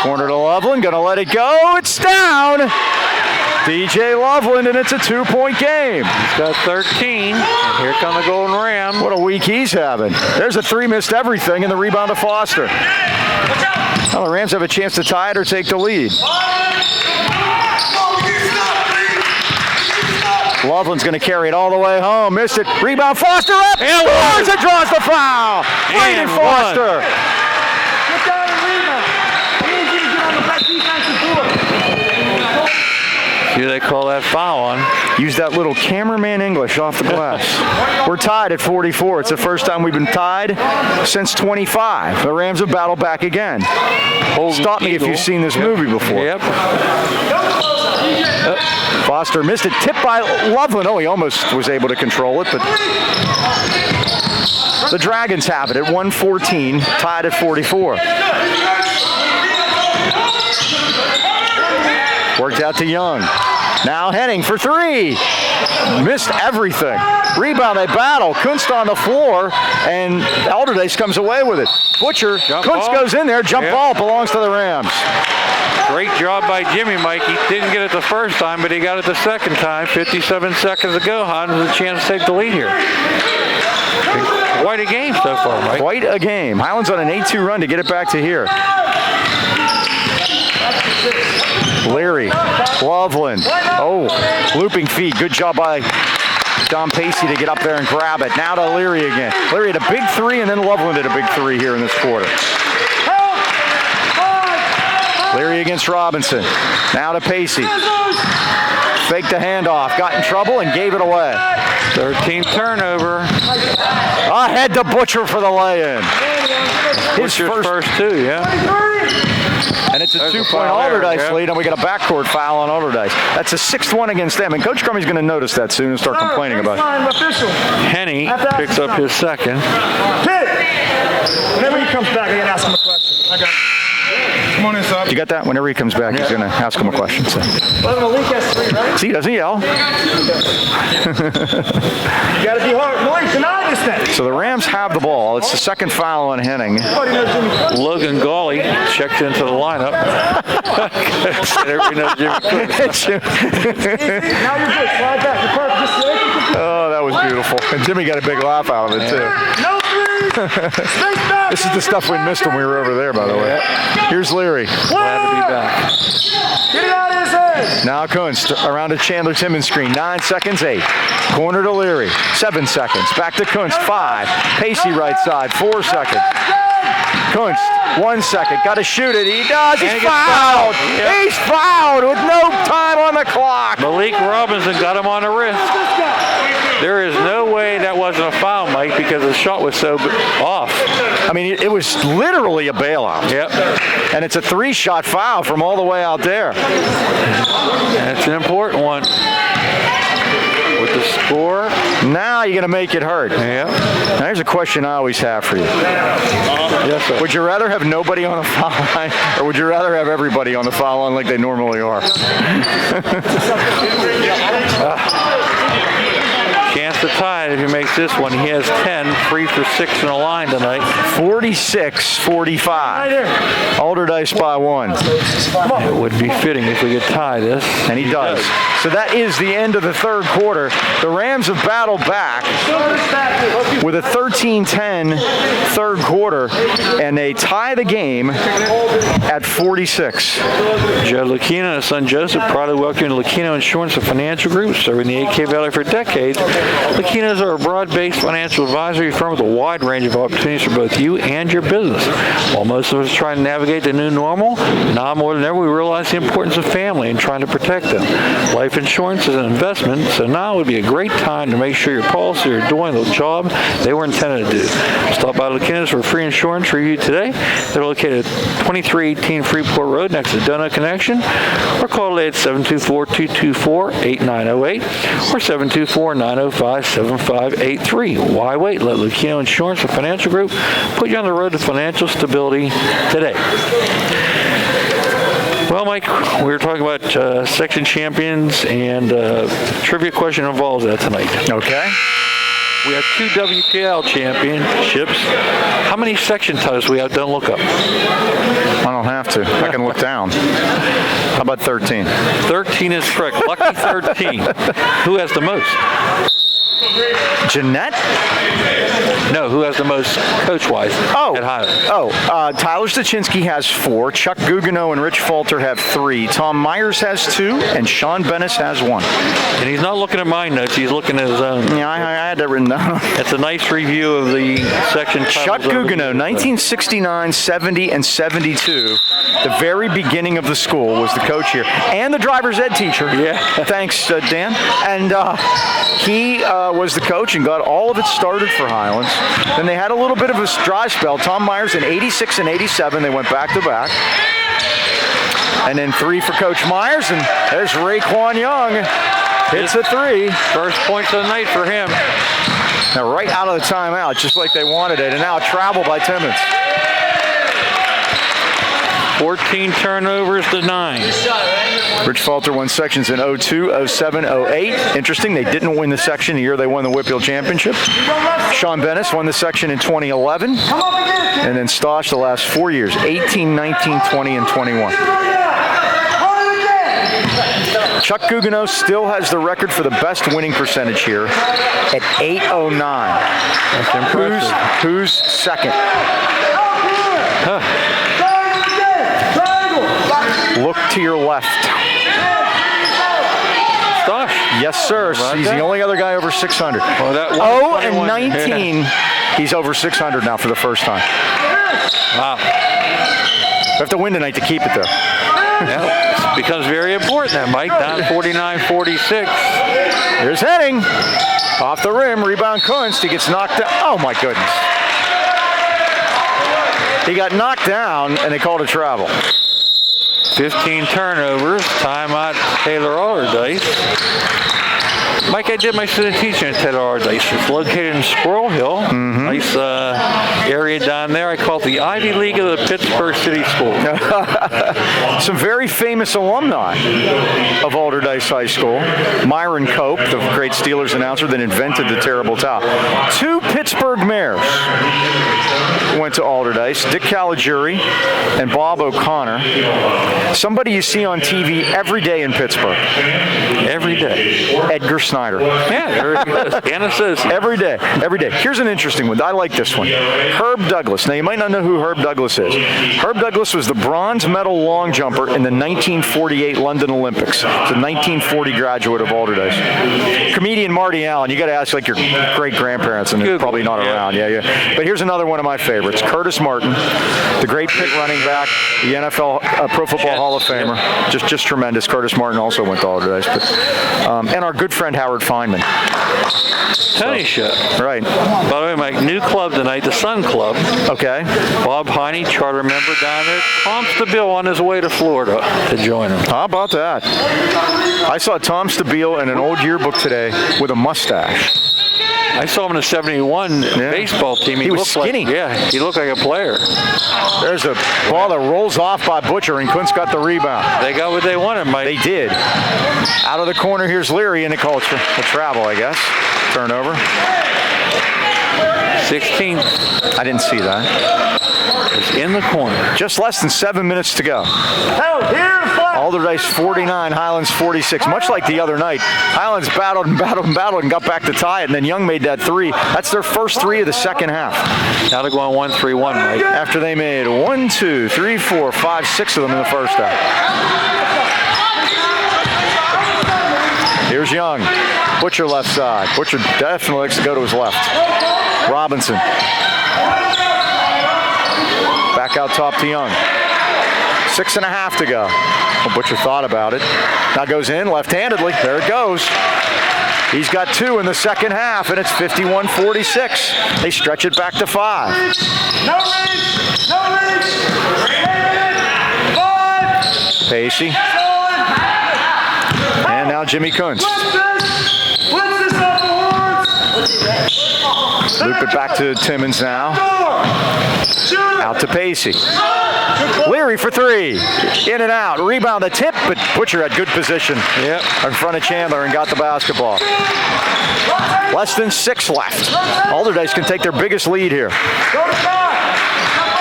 Speaker 1: Corner to Loveland. Gonna let it go. It's down. DJ Loveland, and it's a 2-point game.
Speaker 2: He's got 13. And here come the Golden Ram.
Speaker 1: What a week he's having. There's a 3, missed everything, and the rebound to Foster. Well, the Rams have a chance to tie it or take the lead. Loveland's going to carry it all the way home. Missed it. Rebound. Foster up.
Speaker 2: And
Speaker 1: Scores and draws the foul. Braden Foster.
Speaker 3: Get down and rebound. I need you to get on the back defensive floor.
Speaker 2: See what they call that foul on.
Speaker 1: Use that little cameraman English off the glass. We're tied at 44. It's the first time we've been tied since 25. The Rams have battled back again. Stop me if you've seen this movie before.
Speaker 2: Yep.
Speaker 1: Foster missed it. Tipped by Loveland. Oh, he almost was able to control it, but the Dragons have it at 114, tied at 44. Worked out to Young. Now Henning for 3. Missed everything. Rebound, they battle. Kuntz on the floor, and Allderdice comes away with it. Butcher, Kuntz goes in there. Jump ball belongs to the Rams.
Speaker 2: Great job by Jimmy, Mike. He didn't get it the first time, but he got it the second time. 57 seconds ago. Highlands with a chance to take the lead here. Quite a game so far, Mike.
Speaker 1: Quite a game. Highlands on an 8-2 run to get it back to here. Leary, Loveland. Oh, looping feed. Good job by Don Pacey to get up there and grab it. Now to Leary again. Leary had a big 3, and then Loveland had a big 3 here in this quarter. Leary against Robinson. Now to Pacey. Faked the handoff. Got in trouble and gave it away.
Speaker 2: 13 turnover.
Speaker 1: Ahead to Butcher for the lay-in. His
Speaker 2: first 2, yeah.
Speaker 1: And it's a
Speaker 2: There's
Speaker 1: 2-point Allderdice lead, and we got a backcourt foul on Allderdice. That's a 6th one against them, and Coach Crummey's going to notice that soon and start complaining about it.
Speaker 2: Henny picks up his second.
Speaker 3: Whenever he comes back, I can ask him a question. I got it. Come on inside.
Speaker 1: You got that? Whenever he comes back, he's going to ask him a question. So.
Speaker 4: Well, Malik has 3, right?
Speaker 1: See, doesn't he yell?
Speaker 3: You gotta be hard. Malik, deny this thing.
Speaker 1: So the Rams have the ball. It's the second foul on Henning.
Speaker 3: Everybody knows Jimmy Cook.
Speaker 2: Logan Gawley checked into the lineup. Everybody knows Jimmy Cook.
Speaker 3: Now you're good. Slide back. You're perfect. Just make it.
Speaker 1: Oh, that was beautiful. And Jimmy got a big laugh out of it, too.
Speaker 3: No threes. Space back.
Speaker 1: This is the stuff we missed when we were over there, by the way. Here's Leary.
Speaker 2: Glad to be back.
Speaker 3: Get it out of his head.
Speaker 1: Now Kunst around to Chandler Timmons screen. 9 seconds, 8. Corner to Leary. 7 seconds. Back to Kunst. 5. Pacey right side. 4 seconds. Kunst. 1 second. Got to shoot it. He does. He's fouled.
Speaker 2: Yep.
Speaker 1: He's fouled with no time on the clock.
Speaker 2: Malik Robinson got him on the wrist. There is no way that wasn't a foul, Mike, because the shot was so off.
Speaker 1: I mean, it was literally a bailout.
Speaker 2: Yep.
Speaker 1: And it's a 3-shot foul from all the way out there.
Speaker 2: That's an important one. With the score.
Speaker 1: Now you're going to make it hurt.
Speaker 2: Yep.
Speaker 1: Now here's a question I always have for you.
Speaker 2: Yes, sir.
Speaker 1: Would you rather have nobody on the foul line, or would you rather have everybody on the foul line like they normally are?
Speaker 2: Chance to tie it if he makes this one. He has 10, 3 for 6 in a line tonight.
Speaker 1: 46-45. Allderdice by 1.
Speaker 2: It would be fitting if we could tie this.
Speaker 1: And he does. So that is the end of the third quarter. The Rams have battled back with a 13-10 third quarter, and they tie the game at 46.
Speaker 2: Joe Lucchino and his son Joseph proudly welcoming Lucchino Insurance and Financial Group, serving the AK Valley for decades. Lucchinos are a broad-based financial advisory firm with a wide range of opportunities for both you and your business. While most of us are trying to navigate the new normal, now more than ever we realize the importance of family and trying to protect them. Life insurance is an investment, so now would be a great time to make sure your policies are doing the job they were intended to do. Stop by Lucchinos for a free insurance review today. They're located at 2318 Freeport Road next to Donut Connection, or call today at 724-224-8908 or 724-905-7583. Why wait? Let Lucchino Insurance and Financial Group put you on the road to financial stability today. Well, Mike, we were talking about section champions, and trivia question involves that tonight.
Speaker 1: Okay.
Speaker 2: We have 2 WPL championships. How many section titles do we have? Don't look up.
Speaker 1: I don't have to. I can look down. How about 13?
Speaker 2: 13 is correct. Lucky 13. Who has the most?
Speaker 1: Jeanette?
Speaker 2: No, who has the most coach-wise at Highlands?
Speaker 1: Tyler Stachinsky has 4. Chuck Guggenot and Rich Falter have 3. Tom Myers has 2. And Sean Bennis has 1.
Speaker 2: And he's not looking at my notes. He's looking at his own.
Speaker 1: Yeah, I had that written down.
Speaker 2: It's a nice review of the section titles.
Speaker 1: Chuck Guggenot, 1969, 70, and 72. The very beginning of the school was the coach here. And the driver's ed teacher.
Speaker 2: Yeah.
Speaker 1: Thanks, Dan. And he was the coach and got all of it started for Highlands. Then they had a little bit of a dry spell. Tom Myers in 86 and 87, they went back to back. And then 3 for Coach Myers, and there's Raekwon Young. Hits a 3.
Speaker 2: First points of the night for him.
Speaker 1: Now right out of the timeout, just like they wanted it, and now a travel by Timmons.
Speaker 2: 14 turnovers to 9.
Speaker 1: Rich Falter won sections in 02, 07, 08. Interesting, they didn't win the section the year they won the Whitfield Championship. Sean Bennis won the section in 2011. And then Stosh the last 4 years, 18, 19, 20, and 21. Chuck Guggenot still has the record for the best winning percentage here at 809.
Speaker 2: That's impressive.
Speaker 1: Who's second? Look to your left.
Speaker 2: Stosh.
Speaker 1: Yes, sir. He's the only other guy over 600.
Speaker 2: Well, that
Speaker 1: 19. He's over 600 now for the first time.
Speaker 2: Wow.
Speaker 1: We have to win tonight to keep it there.
Speaker 2: Yeah, it becomes very important then, Mike. Down 49-46.
Speaker 1: Here's Henning. Off the rim, rebound Kunst. He gets knocked down. Oh, my goodness. He got knocked down, and they called a travel.
Speaker 2: 15 turnovers. Timeout Taylor Allderdice. Mike, I did my student teaching at Allderdice. It's located in Squirrel Hill. Nice area down there. I call it the Ivy League of the Pittsburgh City Schools.
Speaker 1: Some very famous alumni of Allderdice High School. Myron Cope, the great Steelers announcer that invented the terrible towel. 2 Pittsburgh mayors went to Allderdice, Dick Caligiuri and Bob O'Connor. Somebody you see on TV every day in Pittsburgh.
Speaker 2: Every day.
Speaker 1: Edgar Snyder.
Speaker 2: Yeah, there it goes. And associate.
Speaker 1: Every day, every day. Here's an interesting one. I like this one. Herb Douglas. Now, you might not know who Herb Douglas is. Herb Douglas was the bronze medal long jumper in the 1948 London Olympics. He's a 1940 graduate of Allderdice. Comedian Marty Allen. You got to ask like your great-grandparents, and they're probably not around. Yeah. But here's another one of my favorites. Curtis Martin, the great Pitt running back, the NFL Pro Football Hall of Famer. Just tremendous. Curtis Martin also went to Allderdice. And our good friend Howard Feynman.
Speaker 2: Tony show.
Speaker 1: Right.
Speaker 2: By the way, my new club tonight, the Sun Club.
Speaker 1: Okay.
Speaker 2: Bob Heine, charter member down there. Tom Stabile on his way to Florida to join him.
Speaker 1: How about that? I saw Tom Stabile in an old yearbook today with a mustache.
Speaker 2: I saw him in the 71 baseball team.
Speaker 1: He was skinny.
Speaker 2: He looked like a player.
Speaker 1: There's a ball that rolls off by Butcher, and Kuntz got the rebound.
Speaker 2: They got what they wanted, Mike.
Speaker 1: They did. Out of the corner, here's Leary, and a travel, I guess. Turnover.
Speaker 2: 16th.
Speaker 1: I didn't see that.
Speaker 2: It's in the corner.
Speaker 1: Just less than 7 minutes to go. Allderdice 49, Highlands 46. Much like the other night, Highlands battled and got back to tie it, and then Young made that 3. That's their first 3 of the second half.
Speaker 2: Now they're going 1-3-1, Mike.
Speaker 1: After they made 1, 2, 3, 4, 5, 6 of them in the first half. Here's Young. Butcher left side. Butcher definitely likes to go to his left. Robinson. Back out top to Young. 6.5 to go. Well, Butcher thought about it. Now goes in left-handedly. There it goes. He's got 2 in the second half, and it's 51-46. They stretch it back to 5.
Speaker 3: No reach! No reach! 5!
Speaker 1: Pacey. And now Jimmy Kuntz. Loop it back to Timmons now. Out to Pacey. Leary for 3. In and out. Rebound the tip, but Butcher had good position in front of Chandler and got the basketball. Less than 6 left. Allderdice can take their biggest lead here.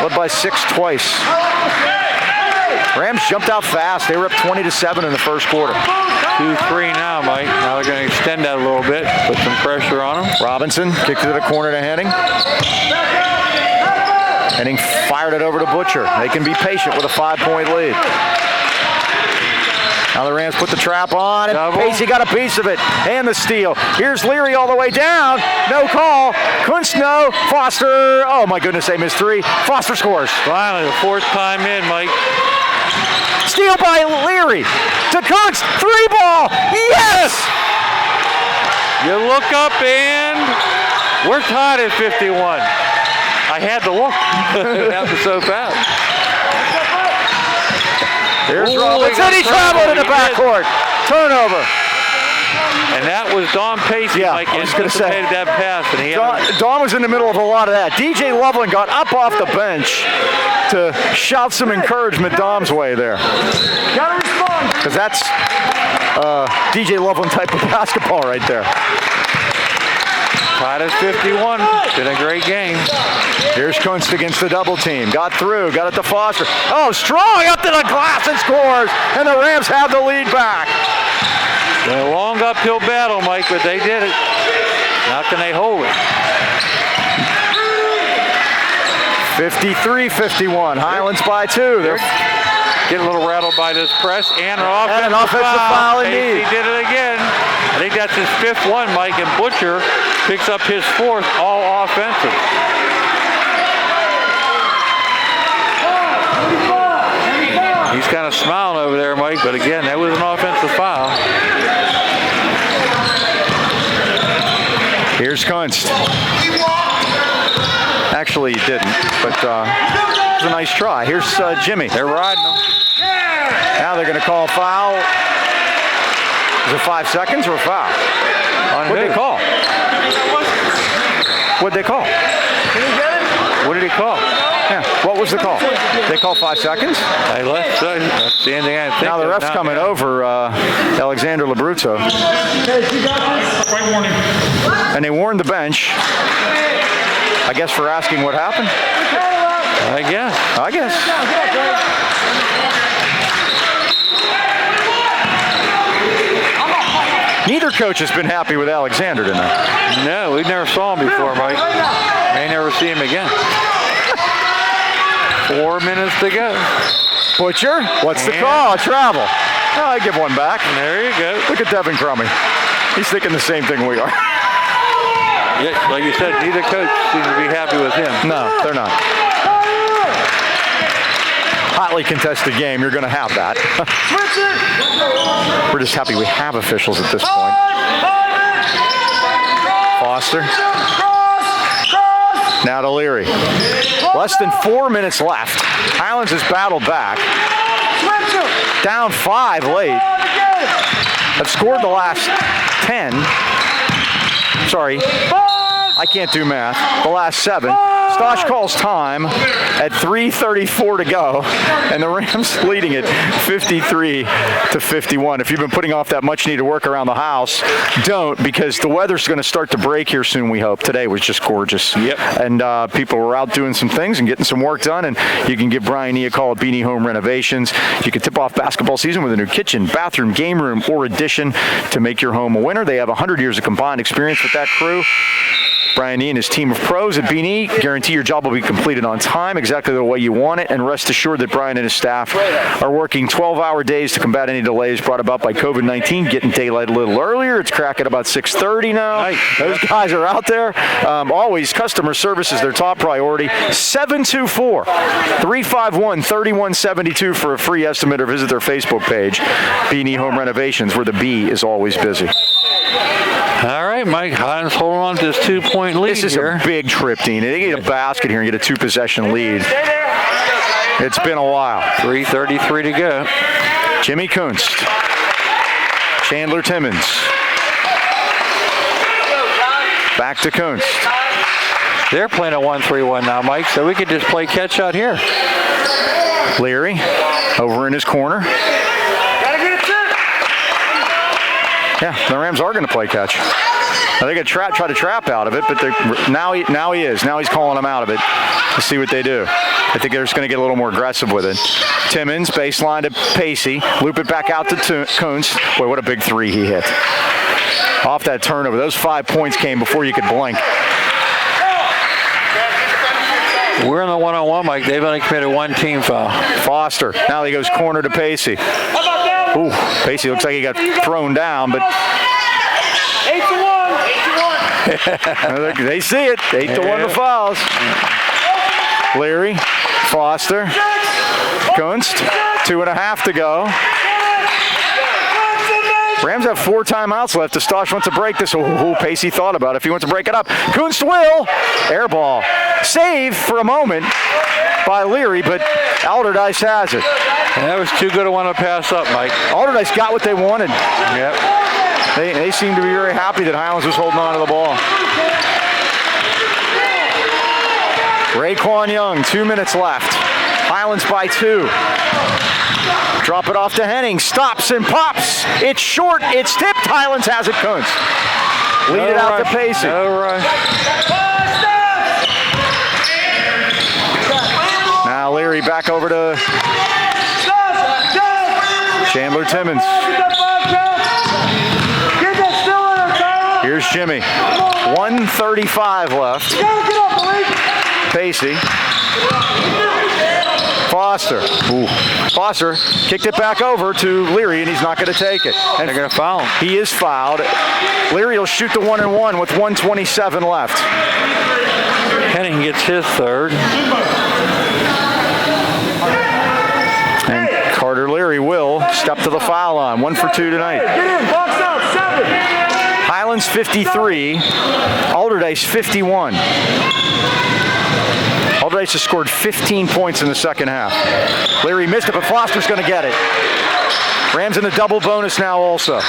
Speaker 1: Led by 6 twice. Rams jumped out fast. They were up 20-7 in the first quarter.
Speaker 2: 2-3 now, Mike. Now they're going to extend that a little bit, put some pressure on them.
Speaker 1: Robinson kicked it to the corner to Henning. Henning fired it over to Butcher. They can be patient with a 5-point lead. Now the Rams put the trap on, and Pacey got a piece of it. And the steal. Here's Leary all the way down. No call. Kuntz, no. Foster. Oh, my goodness, they missed 3. Foster scores.
Speaker 2: Finally, the 4th time in, Mike.
Speaker 1: Steal by Leary. To Kuntz. 3-ball. Yes!
Speaker 2: You look up, and we're tied at 51. I had to look. It happened so fast.
Speaker 1: Here's Robinson. He traveled in the backcourt. Turnover.
Speaker 2: And that was Don Pacey, Mike.
Speaker 1: I was going to say
Speaker 2: that pass. And
Speaker 1: Don was in the middle of a lot of that. DJ Loveland got up off the bench to shout some encouragement Dom's way there.
Speaker 3: Gotta respond.
Speaker 1: Because that's DJ Loveland type of basketball right there.
Speaker 2: Tied at 51. Been a great game.
Speaker 1: Here's Kuntz against the double team. Got through. Got it to Foster. Oh, Strong up to the glass and scores. And the Rams have the lead back.
Speaker 2: A long uphill battle, Mike, but they did it. Now can they hold it?
Speaker 1: 53-51. Highlands by 2. They're
Speaker 2: getting a little rattled by this press and an
Speaker 1: offensive foul indeed.
Speaker 2: He did it again. I think that's his 5th one, Mike, and Butcher picks up his 4th, all offensive. He's kind of smiling over there, Mike, but again, that was an offensive foul.
Speaker 1: Here's Kuntz. Actually, he didn't, but it was a nice try. Here's Jimmy.
Speaker 2: They're riding him.
Speaker 1: Now they're going to call a foul Is it 5 seconds or a foul? What'd they call? What'd they call?
Speaker 2: What did he call?
Speaker 1: Yeah. What was the call? They call 5 seconds?
Speaker 2: Hey, that's the only thing I think.
Speaker 1: Now the ref's coming over, Alexander Labruzzo. And they warned the bench, I guess, for asking what happened.
Speaker 2: I guess.
Speaker 1: Neither coach has been happy with Alexander tonight.
Speaker 2: No, we've never saw him before, Mike. May never see him again. 4 minutes to go.
Speaker 1: Butcher, what's the call? Travel. Oh, I give one back.
Speaker 2: There you go.
Speaker 1: Look at Devin Crummy. He's thinking the same thing we are.
Speaker 2: Yeah, like you said, neither coach seems to be happy with him.
Speaker 1: No, they're not. Hotly contested game. You're going to have that. We're just happy we have officials at this point. Foster. Now to Leary. Less than 4 minutes left. Highlands has battled back. Down 5 late. Have scored the last 10. Sorry, I can't do math. The last 7. Stosh calls time at 3:34 to go, and the Rams leading it 53-51. If you've been putting off that much-needed work around the house, don't, because the weather's going to start to break here soon, we hope. Today was just gorgeous.
Speaker 2: Yep.
Speaker 1: And people were out doing some things and getting some work done, and you can give Brian E. a call at Beanie Home Renovations. You can tip off basketball season with a new kitchen, bathroom, game room, or addition to make your home a winner. They have 100 years of combined experience with that crew. Brian E. and his team of pros at Beanie guarantee your job will be completed on time, exactly the way you want it, and rest assured that Brian and his staff are working 12-hour days to combat any delays brought about by COVID-19, getting daylight a little earlier. It's crack at about 6:30 now.
Speaker 2: Nice.
Speaker 1: Those guys are out there. Always, customer service is their top priority. 724-351-3172 for a free estimate, or visit their Facebook page, Beanie Home Renovations, where the B is always busy.
Speaker 2: All right, Mike. Highlands holding on to this 2-point lead.
Speaker 1: This is
Speaker 2: here.
Speaker 1: a big trip, Dean. They get a basket here and get a 2-possession lead. It's been a while.
Speaker 2: 3:33 to go.
Speaker 1: Jimmy Kunst. Chandler Timmons. Back to Kunst.
Speaker 2: They're playing a 1-3-1 now, Mike, so we could just play catch out here.
Speaker 1: Leary over in his corner. Yeah, the Rams are going to play catch. Now, they're going to try to trap out of it, but now he is. Now he's calling them out of it. Let's see what they do. I think they're just going to get a little more aggressive with it. Timmons, baseline to Pacey. Loop it back out to Kunst. Boy, what a big 3 he hit. Off that turnover. Those 5 points came before you could blink.
Speaker 2: We're in the 1-on-1, Mike. They've only committed 1 team foul.
Speaker 1: Foster. Now he goes corner to Pacey. Ooh, Pacey looks like he got thrown down, but
Speaker 3: 8-1.
Speaker 1: they see it. 8-1 to fouls. Leary, Foster, Kunst, 2.5 to go. Rams have 4 timeouts left. Stosh wants to break this. Ooh, Pacey thought about it. If he wants to break it up, Kunst will. Air ball. Save for a moment by Leary, but Allderdice has it.
Speaker 2: That was too good a one to pass up, Mike.
Speaker 1: Allderdice got what they wanted.
Speaker 2: Yep.
Speaker 1: They seem to be very happy that Highlands was holding on to the ball. Raekwon Young, 2 minutes left. Highlands by 2. Drop it off to Henning. Stops and pops. It's short. It's tipped. Highlands has it. Kunst. Lead it out to Pacey.
Speaker 2: All right.
Speaker 1: Now Leary back over to Chandler Timmons. Here's Jimmy. 1:35 left. Pacey. Foster. Ooh. Foster kicked it back over to Leary, and he's not going to take it.
Speaker 2: And they're going to foul him.
Speaker 1: He is fouled. Leary will shoot the 1-and-1 with 1:27 left.
Speaker 2: Henning gets his 3rd.
Speaker 1: And Carter Leary will step to the foul line. 1 for 2 tonight. Highlands 53, Allderdice 51. Allderdice has scored 15 points in the second half. Leary missed it, but Foster's going to get it. Rams in the double bonus now also.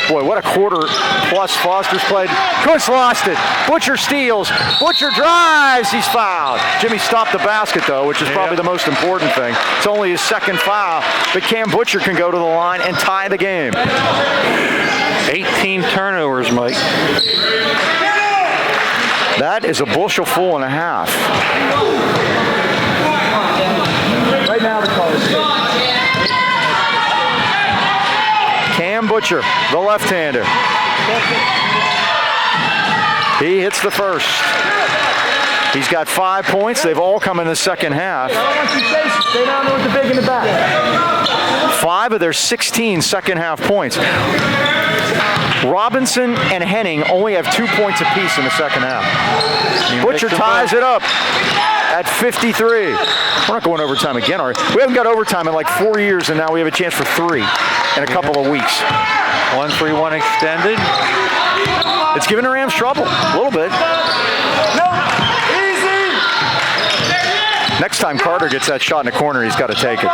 Speaker 1: Boy, what a quarter plus Foster's played. Kuntz lost it. Butcher steals. Butcher drives. He's fouled. Jimmy stopped the basket, though, which is probably the most important thing. It's only his second foul, but Cam Butcher can go to the line and tie the game.
Speaker 2: 18 turnovers, Mike.
Speaker 1: That is a bushel full and a half.
Speaker 4: Right now, the call is good.
Speaker 1: Cam Butcher, the left-hander. He hits the first. He's got 5 points. They've all come in the second half.
Speaker 4: I don't want you chasing. Stay down there with the big in the back.
Speaker 1: 5 of their 16 second half points. Robinson and Henning only have 2 points apiece in the second half. Butcher ties it up at 53. We're not going overtime again, are we? We haven't got overtime in like 4 years, and now we have a chance for 3 in a couple of weeks.
Speaker 2: 1-3-1 extended.
Speaker 1: It's giving the Rams trouble a little bit.
Speaker 4: No, easy.
Speaker 1: Next time Carter gets that shot in the corner, he's got to take it.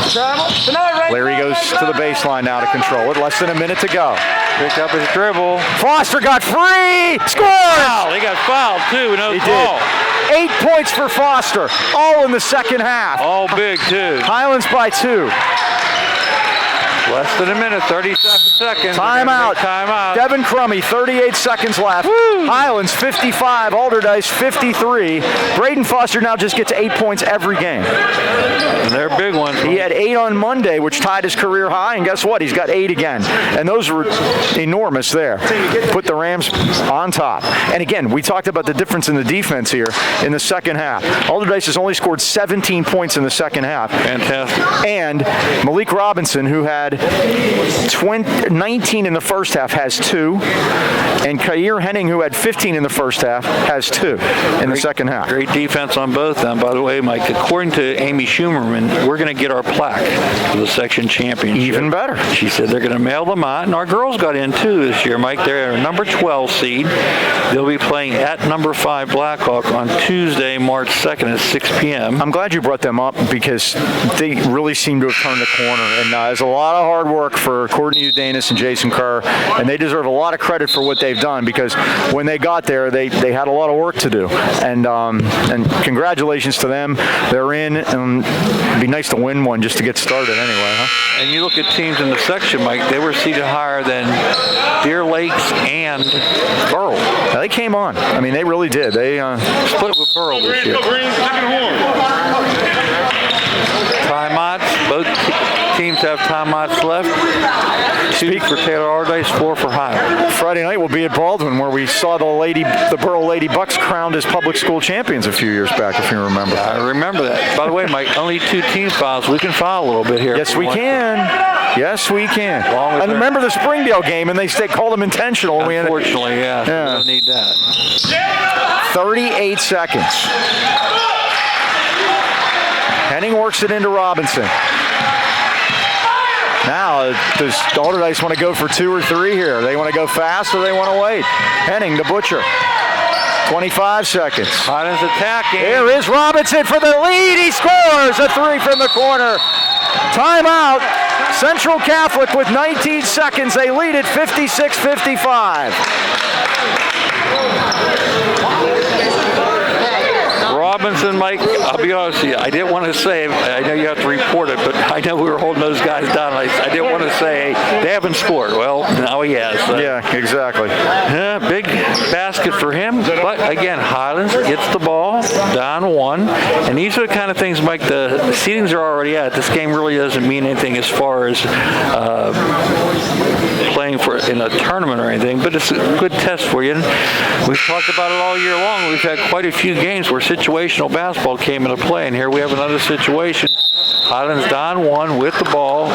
Speaker 4: Travel. Tonight, right?
Speaker 1: Larry goes to the baseline now to control it. Less than a minute to go.
Speaker 2: Picked up his dribble.
Speaker 1: Foster got free. Scores!
Speaker 2: Foul. He got fouled, too. No
Speaker 1: He
Speaker 2: call.
Speaker 1: did. 8 points for Foster, all in the second half.
Speaker 2: All big, too.
Speaker 1: Highlands by 2.
Speaker 2: Less than a minute, 37 seconds.
Speaker 1: Timeout.
Speaker 2: Timeout.
Speaker 1: Devin Crummy, 38 seconds left.
Speaker 2: Woo.
Speaker 1: Highlands 55, Allderdice 53. Braden Foster now just gets 8 points every game.
Speaker 2: And they're big ones.
Speaker 1: He had 8 on Monday, which tied his career high, and guess what? He's got 8 again. And those were enormous there. Put the Rams on top. And again, we talked about the difference in the defense here in the second half. Allderdice has only scored 17 points in the second half.
Speaker 2: Fantastic.
Speaker 1: And Malik Robinson, who had 19 in the first half, has 2. And Kair Henning, who had 15 in the first half, has 2 in the second half.
Speaker 2: Great defense on both of them. By the way, Mike, according to Amy Schumerman, we're going to get our plaque for the section championship.
Speaker 1: Even better.
Speaker 2: She said they're going to mail them out, and our girls got in too this year, Mike. They're a number 12 seed. They'll be playing at number 5 Blackhawk on Tuesday, March 2nd at 6 p.m.
Speaker 1: I'm glad you brought them up because they really seem to have turned the corner. And there's a lot of hard work for Courtney Udanis and Jason Kerr, and they deserve a lot of credit for what they've done because when they got there, they had a lot of work to do. And congratulations to them. They're in, and it'd be nice to win one just to get started anyway, huh?
Speaker 2: And you look at teams in the section, Mike, they were seated higher than Deer Lakes and Burl.
Speaker 1: Now, they came on. I mean, they really did. They
Speaker 2: Split with Burl this year. Timeouts. Both teams have timeouts left. 2 for Taylor Allderdice, 4 for Highland.
Speaker 1: Friday night will be at Baldwin, where we saw the Burl Lady Bucks crowned as public school champions a few years back, if you remember.
Speaker 2: I remember that. By the way, Mike, only 2 team fouls. We can foul a little bit here.
Speaker 1: Yes, we can. Yes, we can. And remember the Springdale game, and they called them intentional.
Speaker 2: Unfortunately, yeah. We don't need that.
Speaker 1: 38 seconds. Henning works it into Robinson. Now, does Allderdice want to go for 2 or 3 here? They want to go fast or they want to wait? Henning, the Butcher. 25 seconds.
Speaker 2: Highlands attacking.
Speaker 1: Here is Robinson for the lead. He scores a 3 from the corner. Timeout. Central Catholic with 19 seconds. They lead it 56-55.
Speaker 2: Robinson, Mike, I'll be honest with you, I didn't want to say, I know you have to report it, but I know we were holding those guys down. I didn't want to say, they haven't scored. Well, now he has.
Speaker 1: Yeah, exactly.
Speaker 2: Yeah, big basket for him. But again, Highlands gets the ball, down 1. And these are the kind of things, Mike, the seedings are already at. This game really doesn't mean anything as far as playing for in a tournament or anything, but it's a good test for you. And we've talked about it all year long. We've had quite a few games where situational basketball came into play, and here we have another situation. Highlands down 1 with the ball,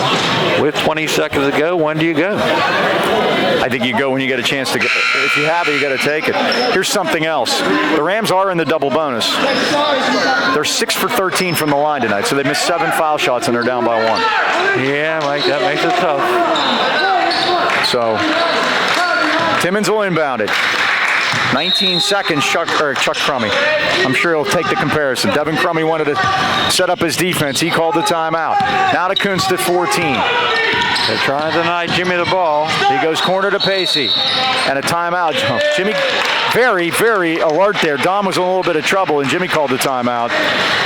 Speaker 2: with 20 seconds to go. When do you go?
Speaker 1: I think you go when you get a chance to get. If you have it, you got to take it. Here's something else. The Rams are in the double bonus. They're 6 for 13 from the line tonight, so they missed 7 foul shots and they're down by 1.
Speaker 2: Yeah, Mike, that makes it tough.
Speaker 1: So Timmons will inbound it. 19 seconds, Chuck Crummy. I'm sure he'll take the comparison. Devin Crummy wanted to set up his defense. He called the timeout. Now to Kunst at 14.
Speaker 2: They're trying to deny Jimmy the ball.
Speaker 1: He goes corner to Pacey. And a timeout. Jimmy, very, very alert there. Dom was in a little bit of trouble, and Jimmy called the timeout.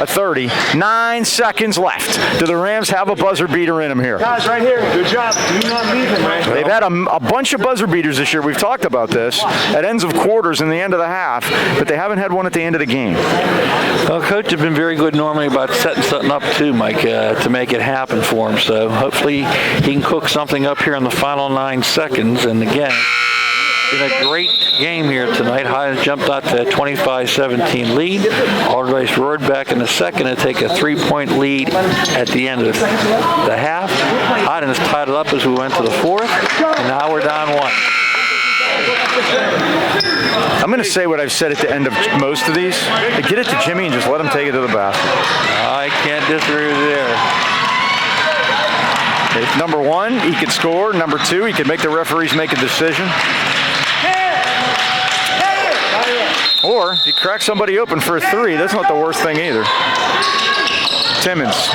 Speaker 1: A 30. 9 seconds left. Do the Rams have a buzzer beater in them here?
Speaker 3: Guys, right here. Good job. Do not leave him, man.
Speaker 1: They've had a bunch of buzzer beaters this year. We've talked about this at ends of quarters and the end of the half, but they haven't had one at the end of the game.
Speaker 2: Well, Coach has been very good normally about setting something up too, Mike, to make it happen for him. So hopefully he can cook something up here in the final 9 seconds. And again, been a great game here tonight. Highlands jumped out to a 25-17 lead. Allderdice roared back in the second to take a 3-point lead at the end of the half. Highlands tied it up as we went to the fourth, and now we're down 1.
Speaker 1: I'm going to say what I've said at the end of most of these. Get it to Jimmy and just let him take it to the basket.
Speaker 2: I can't disagree with you there.
Speaker 1: If number 1, he could score. Number 2, he could make the referees make a decision. Or he cracks somebody open for a 3. That's not the worst thing either. Timmons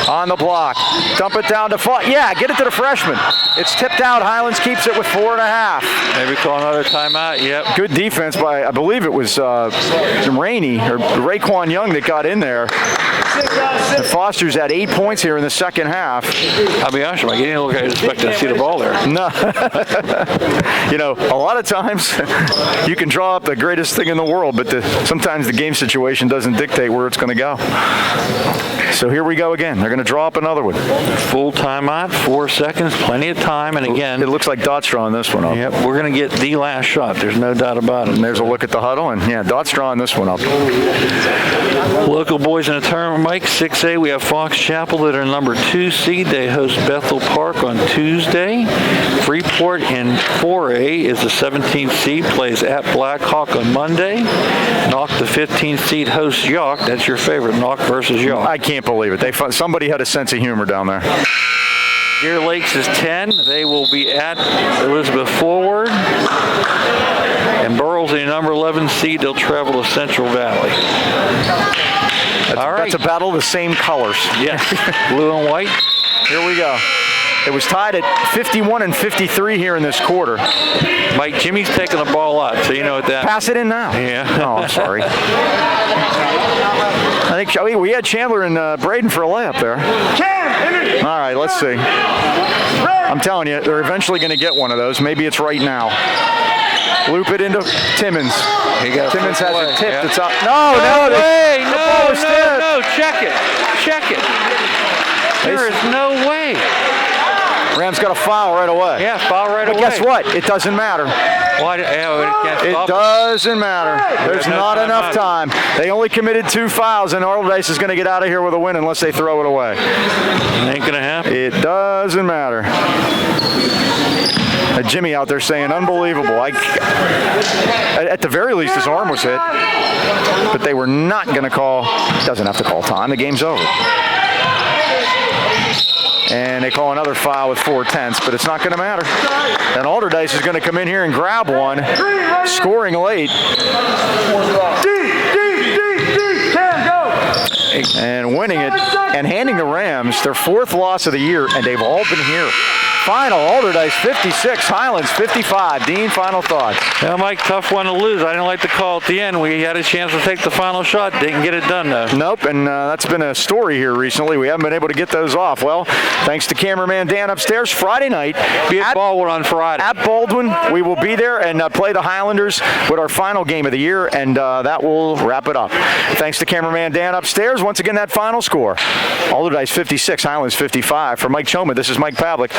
Speaker 1: on the block. Dump it down to yeah, get it to the freshman. It's tipped out. Highlands keeps it with 4.5.
Speaker 2: Maybe call another timeout. Yep.
Speaker 1: Good defense by, I believe it was Rainey or Raekwon Young that got in there. And Foster's had 8 points here in the second half.
Speaker 2: I'll be honest with you, he didn't look like he was expecting to see the ball there.
Speaker 1: No. You know, a lot of times you can draw up the greatest thing in the world, but sometimes the game situation doesn't dictate where it's going to go. So here we go again. They're going to draw up another one.
Speaker 2: Full timeout, 4 seconds, plenty of time, and again,
Speaker 1: it looks like Dot's drawing this one up.
Speaker 2: Yep, we're going to get the last shot. There's no doubt about it.
Speaker 1: And there's a look at the huddle, and yeah, Dot's drawing this one up.
Speaker 2: Local boys in the tournament, Mike, 6A, we have Fox Chapel that are number 2 seed. They host Bethel Park on Tuesday. Freeport in 4A is the 17th seed, plays at Blackhawk on Monday. Knock, the 15th seed, hosts York. That's your favorite, Knock versus York.
Speaker 1: I can't believe it. Somebody had a sense of humor down there.
Speaker 2: Deer Lakes is 10. They will be at Elizabeth Forward. And Burrell's a number 11 seed. They'll travel to Central Valley.
Speaker 1: That's a battle of the same colors.
Speaker 2: Yes, blue and white.
Speaker 1: Here we go. It was tied at 51 and 53 here in this quarter.
Speaker 2: Mike, Jimmy's taking the ball out, so you know what that.
Speaker 1: Pass it in now.
Speaker 2: Yeah.
Speaker 1: Oh, I'm sorry. I think we had Chandler and Braden for a layup there. All right, let's see. I'm telling you, they're eventually going to get one of those. Maybe it's right now. Loop it into Timmons. Timmons has it tipped. Yeah. It's up. No,
Speaker 2: check it. There is no way.
Speaker 1: Rams got a foul right away.
Speaker 2: Yeah, foul right away.
Speaker 1: But guess what? It doesn't matter.
Speaker 2: Why?
Speaker 1: It doesn't matter. There's not enough time. They only committed 2 fouls, and Allderdice is going to get out of here with a win unless they throw it away.
Speaker 2: It ain't going to happen.
Speaker 1: It doesn't matter. Jimmy out there saying, unbelievable. At the very least, his arm was hit. But they were not going to call. Doesn't have to call time. The game's over. And they call another foul with 4/10, but it's not going to matter. And Allderdice is going to come in here and grab one, scoring late. And winning it and handing the Rams their 4th loss of the year, and they've all been here. Final, Allderdice 56, Highlands 55. Dean, final thoughts?
Speaker 2: Yeah, Mike, tough one to lose. I didn't like the call at the end. We had a chance to take the final shot. Didn't get it done, though.
Speaker 1: Nope, and that's been a story here recently. We haven't been able to get those off. Well, thanks to cameraman Dan upstairs. Friday night.
Speaker 2: Be at Baldwin on Friday.
Speaker 1: At Baldwin, we will be there and play the Highlanders with our final game of the year, and that will wrap it up. Thanks to cameraman Dan upstairs. Once again, that final score. Allderdice 56, Highlands 55. For Mike Choma, this is Mike Pavlik.